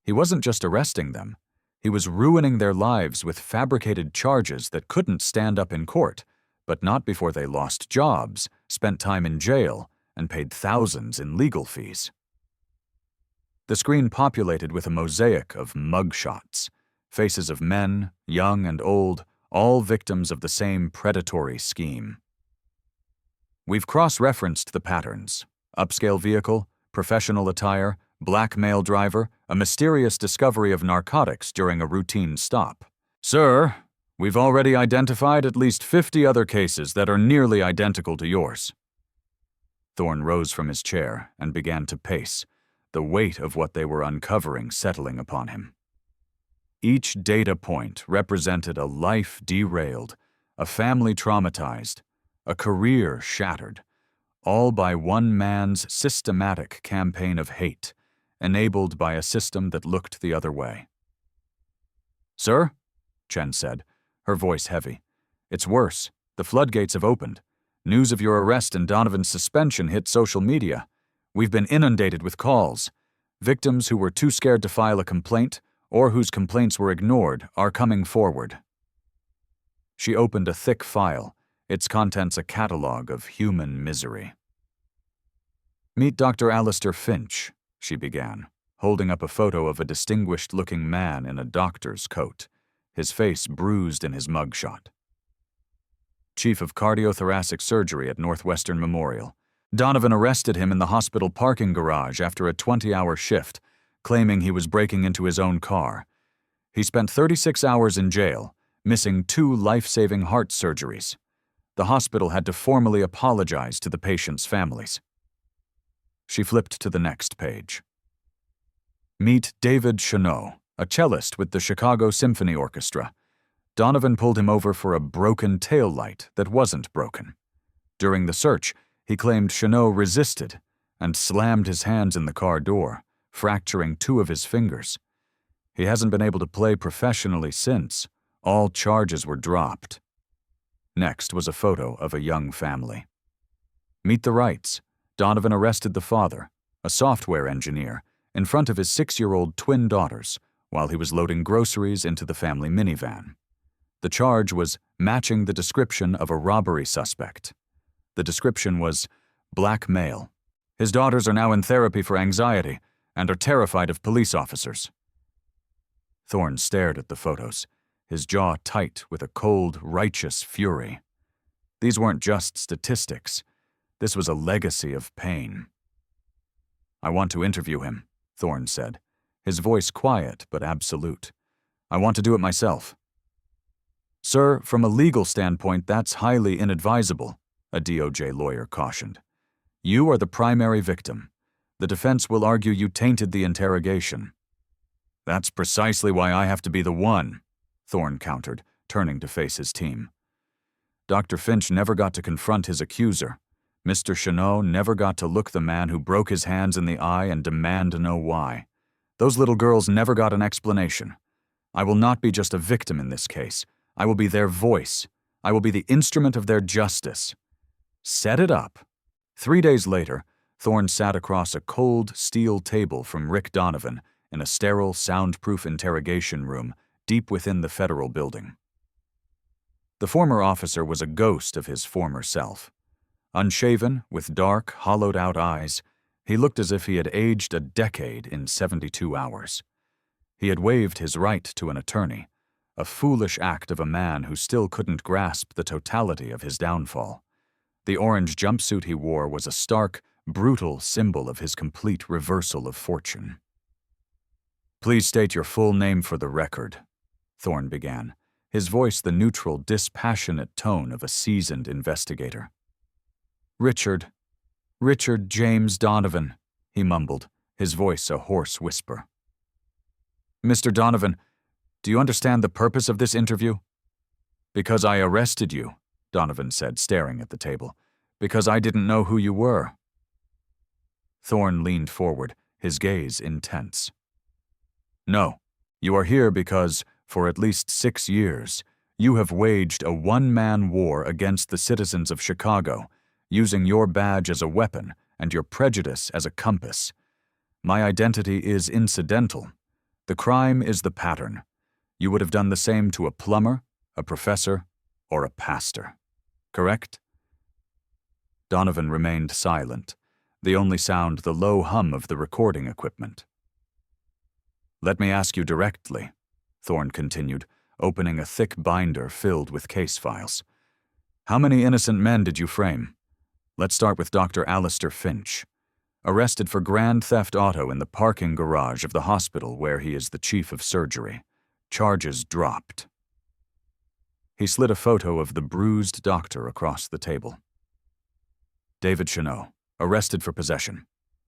[SPEAKER 1] He wasn't just arresting them, he was ruining their lives with fabricated charges that couldn't stand up in court, but not before they lost jobs, spent time in jail, and paid thousands in legal fees. The screen populated with a mosaic of mugshots, faces of men, young and old, all victims of the same predatory scheme. We've cross-referenced the patterns: upscale vehicle, professional attire, black male driver, a mysterious discovery of narcotics during a routine stop. Sir, we've already identified at least 50 other cases that are nearly identical to yours. Thorne rose from his chair and began to pace, the weight of what they were uncovering settling upon him. Each data point represented a life derailed, a family traumatized, a career shattered, all by one man's systematic campaign of hate, enabled by a system that looked the other way. Sir, Chen said, her voice heavy. It's worse. The floodgates have opened. News of your arrest and Donovan's suspension hit social media. We've been inundated with calls. Victims who were too scared to file a complaint or whose complaints were ignored are coming forward. She opened a thick file, its contents a catalog of human misery. Meet Dr. Alistair Finch, she began, holding up a photo of a distinguished-looking man in a doctor's coat, his face bruised in his mugshot. Chief of cardiothoracic surgery at Northwestern Memorial. Donovan arrested him in the hospital parking garage after a 20-hour shift, claiming he was breaking into his own car. He spent 36 hours in jail, missing 2 life-saving heart surgeries. The hospital had to formally apologize to the patients' families. She flipped to the next page. Meet David Chanot, a cellist with the Chicago Symphony Orchestra. Donovan pulled him over for a broken taillight that wasn't broken. During the search, he claimed Chanot resisted and slammed his hands in the car door, fracturing 2 of his fingers. He hasn't been able to play professionally since. All charges were dropped. Next was a photo of a young family. Meet the Wrights. Donovan arrested the father, a software engineer, in front of his 6-year-old twin daughters while he was loading groceries into the family minivan. The charge was matching the description of a robbery suspect. The description was black male. His daughters are now in therapy for anxiety and are terrified of police officers. Thorne stared at the photos, his jaw tight with a cold, righteous fury. These weren't just statistics. This was a legacy of pain. I want to interview him, Thorne said, his voice quiet but absolute. I want to do it myself. Sir, from a legal standpoint, that's highly inadvisable, a DOJ lawyer cautioned. You are the primary victim. The defense will argue you tainted the interrogation. That's precisely why I have to be the one, Thorne countered, turning to face his team. Dr. Finch never got to confront his accuser. Mr. Chanot never got to look the man who broke his hands in the eye and demand to know why. Those little girls never got an explanation. I will not be just a victim in this case. I will be their voice. I will be the instrument of their justice. Set it up. 3 days later, Thorne sat across a cold steel table from Rick Donovan in a sterile, soundproof interrogation room deep within the federal building. The former officer was a ghost of his former self. Unshaven, with dark, hollowed-out eyes, he looked as if he had aged a decade in 72 hours. He had waived his right to an attorney, a foolish act of a man who still couldn't grasp the totality of his downfall. The orange jumpsuit he wore was a stark, brutal symbol of his complete reversal of fortune. Please state your full name for the record, Thorne began, his voice the neutral, dispassionate tone of a seasoned investigator. Richard James Donovan, he mumbled, his voice a hoarse whisper. Mr. Donovan, do you understand the purpose of this interview? Because I arrested you, Donovan said, staring at the table. Because I didn't know who you were. Thorne leaned forward, his gaze intense. No, You are here because, for at least 6 years, you have waged a one-man war against the citizens of Chicago, using your badge as a weapon and your prejudice as a compass. My identity is incidental. The crime is the pattern. You would have done the same to a plumber, a professor, or a pastor. Correct? Donovan remained silent, the only sound the low hum of the recording equipment. Let me ask you directly, Thorne continued, opening a thick binder filled with case files. How many innocent men did you frame? Let's start with Dr. Alistair Finch, arrested for grand theft auto in the parking garage of the hospital where he is the chief of surgery. Charges dropped. He slid a photo of the bruised doctor across the table. David Chanot, arrested for possession.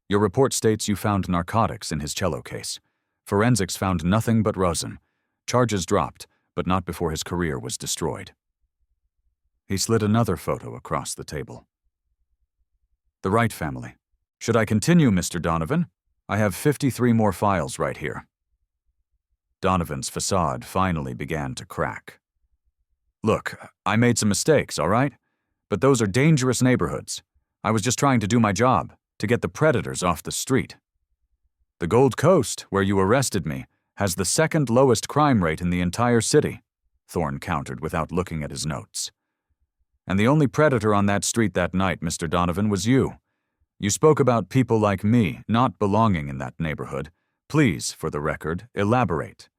[SPEAKER 1] Your report states you found narcotics in his cello case. Forensics found nothing but rosin. Charges dropped, but not before his career was destroyed. He slid another photo across the table. The Wright family. Should I continue, Mr. Donovan? I have 53 more files right here. Donovan's facade finally began to crack. Look, I made some mistakes, all right? But those are dangerous neighborhoods. I was just trying to do my job, to get the predators off the street. The Gold Coast, where you arrested me, has the second lowest crime rate in the entire city, Thorne countered without looking at his notes. And the only predator on that street that night, Mr. Donovan, was you. You spoke about people like me not belonging in that neighborhood. Please, for the record, elaborate.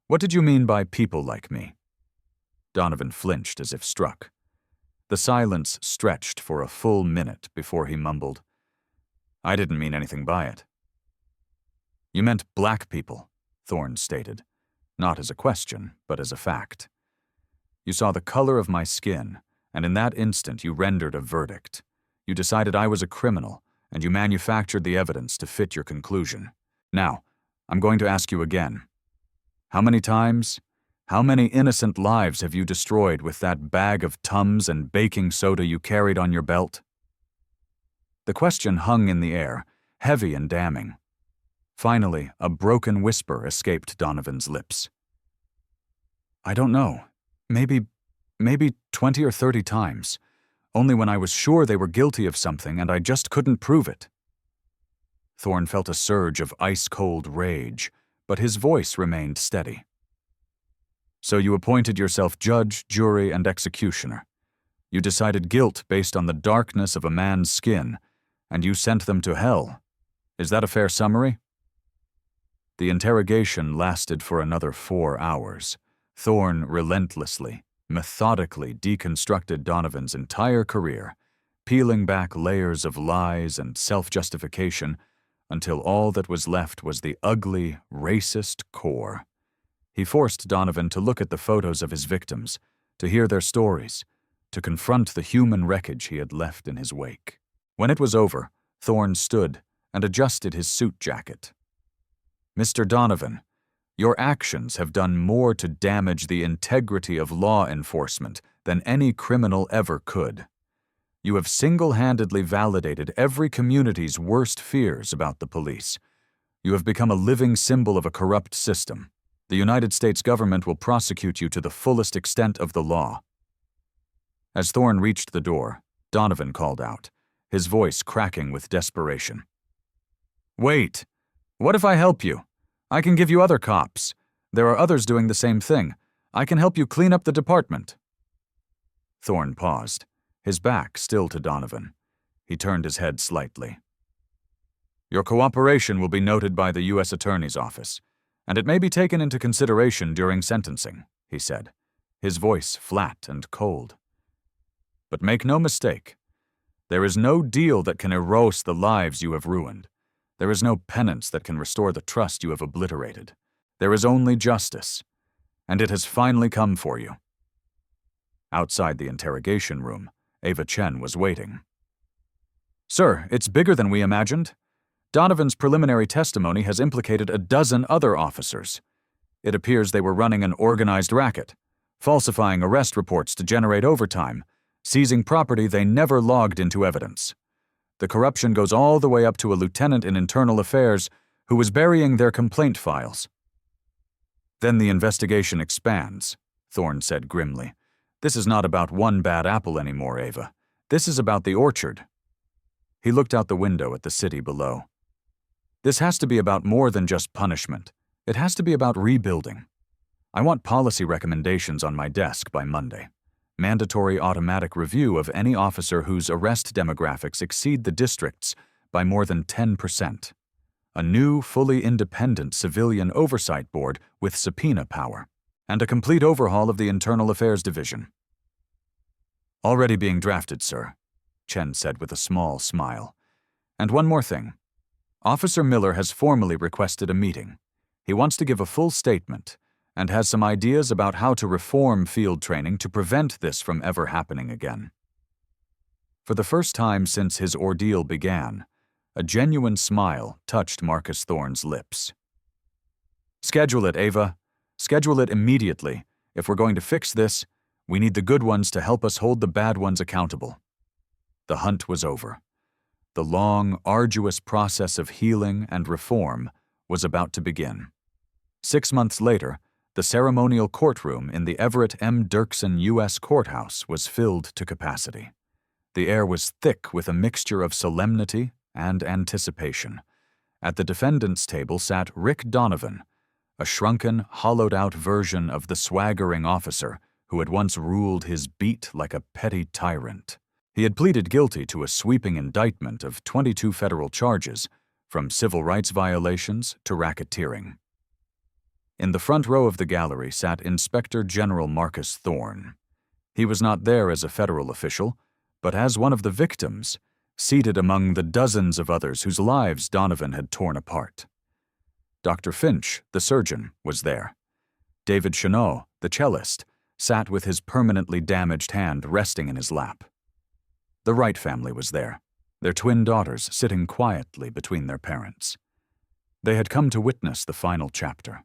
[SPEAKER 1] What did you mean by people like me? Donovan flinched as if struck. The silence stretched for a full minute before he mumbled, I didn't mean anything by it. You meant black people, Thorne stated, not as a question, but as a fact. You saw the color of my skin, and in that instant you rendered a verdict. You decided I was a criminal, and you manufactured the evidence to fit your conclusion. Now, I'm going to ask you again. How many times, how many innocent lives have you destroyed with that bag of Tums and baking soda you carried on your belt? The question hung in the air, heavy and damning. Finally, a broken whisper escaped Donovan's lips. I don't know. Maybe 20 or 30 times. Only when I was sure they were guilty of something and I just couldn't prove it. Thorne felt a surge of ice-cold rage, but his voice remained steady. So you appointed yourself judge, jury, and executioner. You decided guilt based on the darkness of a man's skin, and you sent them to hell. Is that a fair summary? The interrogation lasted for another 4 hours. Thorne relentlessly, methodically deconstructed Donovan's entire career, peeling back layers of lies and self-justification until all that was left was the ugly, racist core. He forced Donovan to look at the photos of his victims, to hear their stories, to confront the human wreckage he had left in his wake. When it was over, Thorne stood and adjusted his suit jacket. Mr. Donovan, your actions have done more to damage the integrity of law enforcement than any criminal ever could. You have single-handedly validated every community's worst fears about the police. You have become a living symbol of a corrupt system. The United States government will prosecute you to the fullest extent of the law. As Thorne reached the door, Donovan called out, his voice cracking with desperation. Wait! What if I help you? I can give you other cops. There are others doing the same thing. I can help you clean up the department. Thorne paused, his back still to Donovan. He turned his head slightly. Your cooperation will be noted by the U.S. Attorney's Office, and it may be taken into consideration during sentencing, he said, his voice flat and cold. But make no mistake, there is no deal that can erase the lives you have ruined. There is no penance that can restore the trust you have obliterated. There is only justice, and it has finally come for you. Outside the interrogation room, Ava Chen was waiting. Sir, it's bigger than we imagined. Donovan's preliminary testimony has implicated a dozen other officers. It appears they were running an organized racket, falsifying arrest reports to generate overtime, seizing property they never logged into evidence. The corruption goes all the way up to a lieutenant in internal affairs who was burying their complaint files. Then the investigation expands, Thorne said grimly. This is not about one bad apple anymore, Ava. This is about the orchard. He looked out the window at the city below. This has to be about more than just punishment. It has to be about rebuilding. I want policy recommendations on my desk by Monday. Mandatory automatic review of any officer whose arrest demographics exceed the district's by more than 10%. A new, fully independent civilian oversight board with subpoena power. And a complete overhaul of the Internal Affairs Division. Already being drafted, sir, Chen said with a small smile. And one more thing. Officer Miller has formally requested a meeting. He wants to give a full statement and has some ideas about how to reform field training to prevent this from ever happening again. For the first time since his ordeal began, a genuine smile touched Marcus Thorne's lips. Schedule it, Ava. Schedule it immediately. If we're going to fix this, we need the good ones to help us hold the bad ones accountable. The hunt was over. The long, arduous process of healing and reform was about to begin. 6 months later, the ceremonial courtroom in the Everett M. Dirksen U.S. Courthouse was filled to capacity. The air was thick with a mixture of solemnity and anticipation. At the defendant's table sat Rick Donovan, a shrunken, hollowed-out version of the swaggering officer who had once ruled his beat like a petty tyrant. He had pleaded guilty to a sweeping indictment of 22 federal charges, from civil rights violations to racketeering. In the front row of the gallery sat Inspector General Marcus Thorne. He was not there as a federal official, but as one of the victims, seated among the dozens of others whose lives Donovan had torn apart. Dr. Finch, the surgeon, was there. David Chenot, the cellist, sat with his permanently damaged hand resting in his lap. The Wright family was there, their twin daughters sitting quietly between their parents. They had come to witness the final chapter.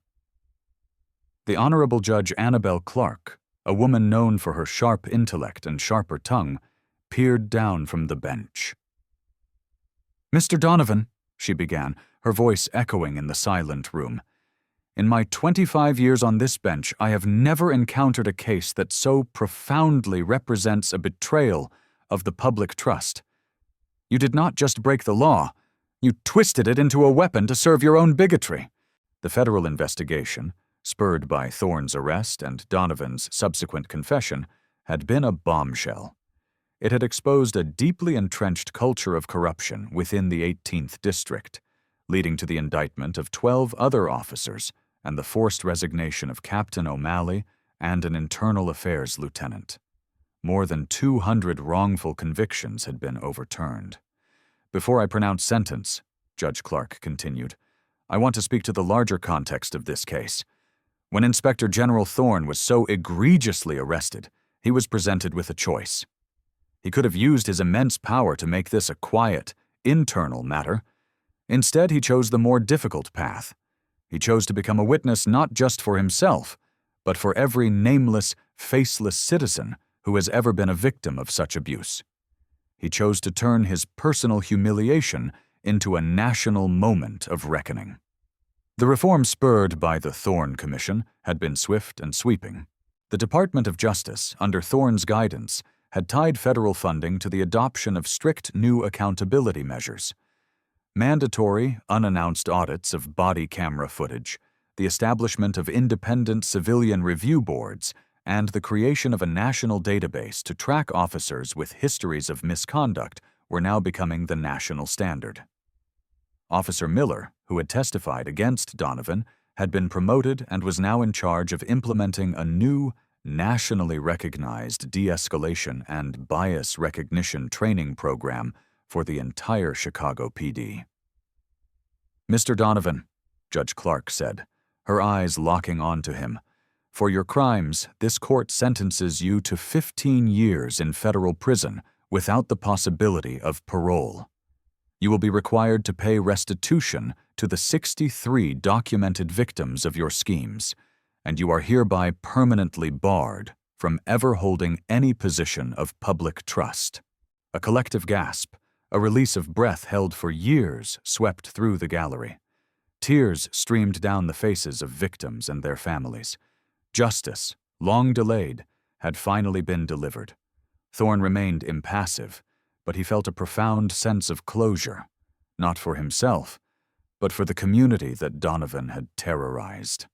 [SPEAKER 1] The Honorable Judge Annabelle Clark, a woman known for her sharp intellect and sharper tongue, peered down from the bench. "Mr. Donovan," she began, her voice echoing in the silent room, "in my 25 years on this bench, I have never encountered a case that so profoundly represents a betrayal of the public trust. You did not just break the law, you twisted it into a weapon to serve your own bigotry." The federal investigation, spurred by Thorne's arrest and Donovan's subsequent confession, had been a bombshell. It had exposed a deeply entrenched culture of corruption within the 18th District, leading to the indictment of 12 other officers and the forced resignation of Captain O'Malley and an internal affairs lieutenant. More than 200 wrongful convictions had been overturned. "Before I pronounce sentence," Judge Clark continued, "I want to speak to the larger context of this case. When Inspector General Thorne was so egregiously arrested, he was presented with a choice. He could have used his immense power to make this a quiet, internal matter. Instead, he chose the more difficult path. He chose to become a witness not just for himself, but for every nameless, faceless citizen who has ever been a victim of such abuse. He chose to turn his personal humiliation into a national moment of reckoning." The reform spurred by the Thorne Commission had been swift and sweeping. The Department of Justice, under Thorne's guidance, had tied federal funding to the adoption of strict new accountability measures. Mandatory, unannounced audits of body camera footage, the establishment of independent civilian review boards, and the creation of a national database to track officers with histories of misconduct were now becoming the national standard. Officer Miller, who had testified against Donovan, had been promoted and was now in charge of implementing a new, nationally recognized de-escalation and bias recognition training program for the entire Chicago PD. "Mr. Donovan," Judge Clark said, her eyes locking onto him, "for your crimes, this court sentences you to 15 years in federal prison without the possibility of parole. You will be required to pay restitution to the 63 documented victims of your schemes, and you are hereby permanently barred from ever holding any position of public trust." A collective gasp, a release of breath held for years, swept through the gallery. Tears streamed down the faces of victims and their families. Justice, long delayed, had finally been delivered. Thorne remained impassive, but he felt a profound sense of closure, not for himself, but for the community that Donovan had terrorized.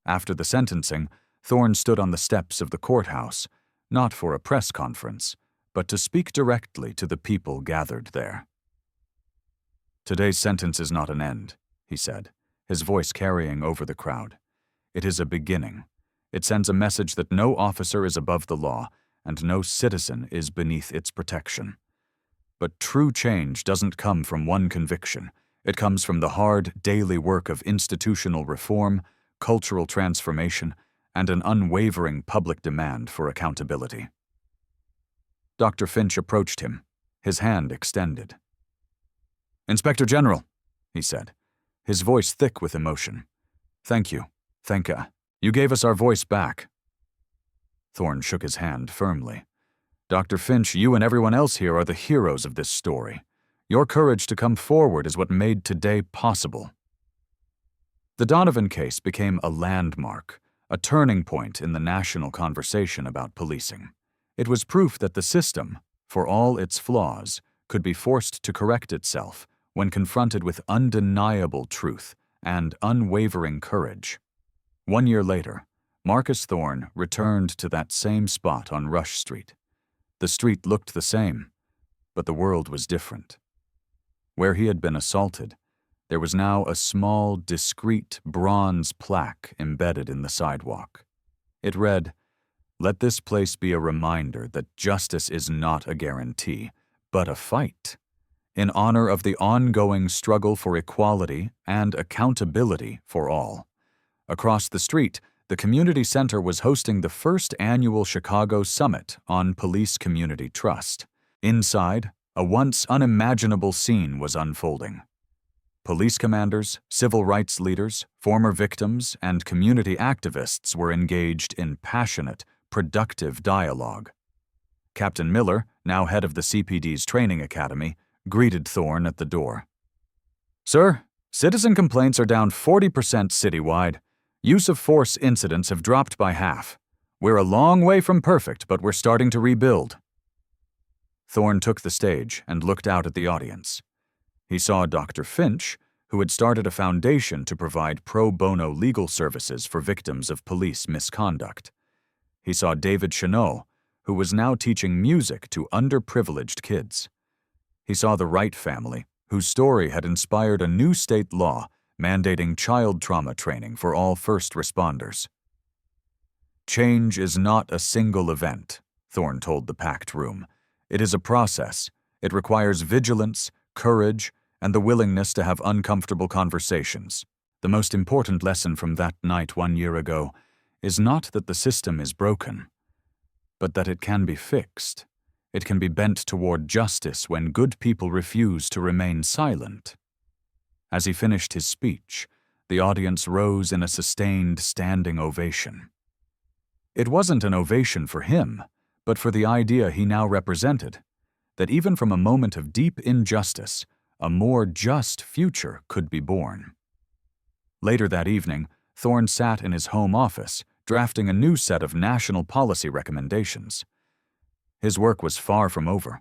[SPEAKER 1] After the sentencing, Thorne stood on the steps of the courthouse, not for a press conference, but to speak directly to the people gathered there. "Today's sentence is not an end," he said, his voice carrying over the crowd. "It is a beginning. It sends a message that no officer is above the law, and no citizen is beneath its protection. But true change doesn't come from one conviction. It comes from the hard, daily work of institutional reform, cultural transformation, and an unwavering public demand for accountability." Dr. Finch approached him, his hand extended. "Inspector General," he said, his voice thick with emotion. "Thank you. You gave us our voice back." Thorne shook his hand firmly. "Dr. Finch, you and everyone else here are the heroes of this story. Your courage to come forward is what made today possible." The Donovan case became a landmark, a turning point in the national conversation about policing. It was proof that the system, for all its flaws, could be forced to correct itself when confronted with undeniable truth and unwavering courage. 1 year later, Marcus Thorne returned to that same spot on Rush Street. The street looked the same, but the world was different. Where he had been assaulted, there was now a small, discreet bronze plaque embedded in the sidewalk. It read, "Let this place be a reminder that justice is not a guarantee, but a fight, in honor of the ongoing struggle for equality and accountability for all." Across the street, the community center was hosting the first annual Chicago Summit on Police Community Trust. Inside, a once unimaginable scene was unfolding. Police commanders, civil rights leaders, former victims, and community activists were engaged in passionate, productive dialogue. Captain Miller, now head of the CPD's training academy, greeted Thorne at the door. "Sir, citizen complaints are down 40% citywide. Use of force incidents have dropped by half. We're a long way from perfect, but we're starting to rebuild." Thorne took the stage and looked out at the audience. He saw Dr. Finch, who had started a foundation to provide pro bono legal services for victims of police misconduct. He saw David Cheneau, who was now teaching music to underprivileged kids. He saw the Wright family, whose story had inspired a new state law mandating child trauma training for all first responders. "Change is not a single event," Thorne told the packed room. "It is a process. It requires vigilance, courage, and the willingness to have uncomfortable conversations. The most important lesson from that night 1 year ago is not that the system is broken, but that it can be fixed. It can be bent toward justice when good people refuse to remain silent." As he finished his speech, the audience rose in a sustained standing ovation. It wasn't an ovation for him, but for the idea he now represented, that even from a moment of deep injustice, a more just future could be born. Later that evening, Thorne sat in his home office, drafting a new set of national policy recommendations. His work was far from over.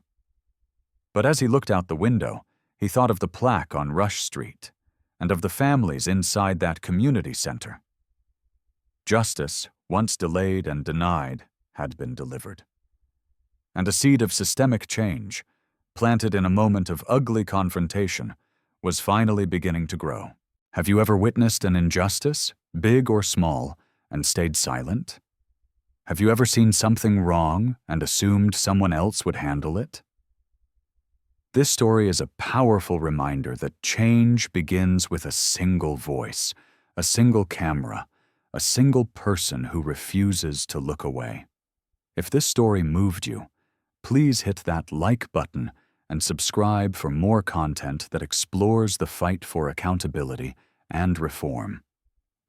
[SPEAKER 1] But as he looked out the window, he thought of the plaque on Rush Street and of the families inside that community center. Justice, once delayed and denied, had been delivered. And a seed of systemic change, planted in a moment of ugly confrontation, was finally beginning to grow. Have you ever witnessed an injustice, big or small, and stayed silent? Have you ever seen something wrong and assumed someone else would handle it? This story is a powerful reminder that change begins with a single voice, a single camera, a single person who refuses to look away. If this story moved you, please hit that like button and subscribe for more content that explores the fight for accountability and reform.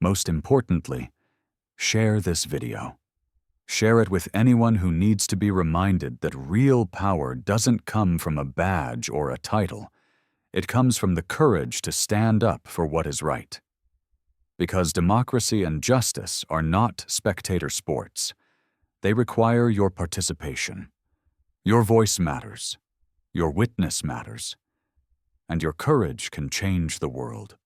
[SPEAKER 1] Most importantly, share this video. Share it with anyone who needs to be reminded that real power doesn't come from a badge or a title. It comes from the courage to stand up for what is right. Because democracy and justice are not spectator sports. They require your participation. Your voice matters. Your witness matters. And your courage can change the world.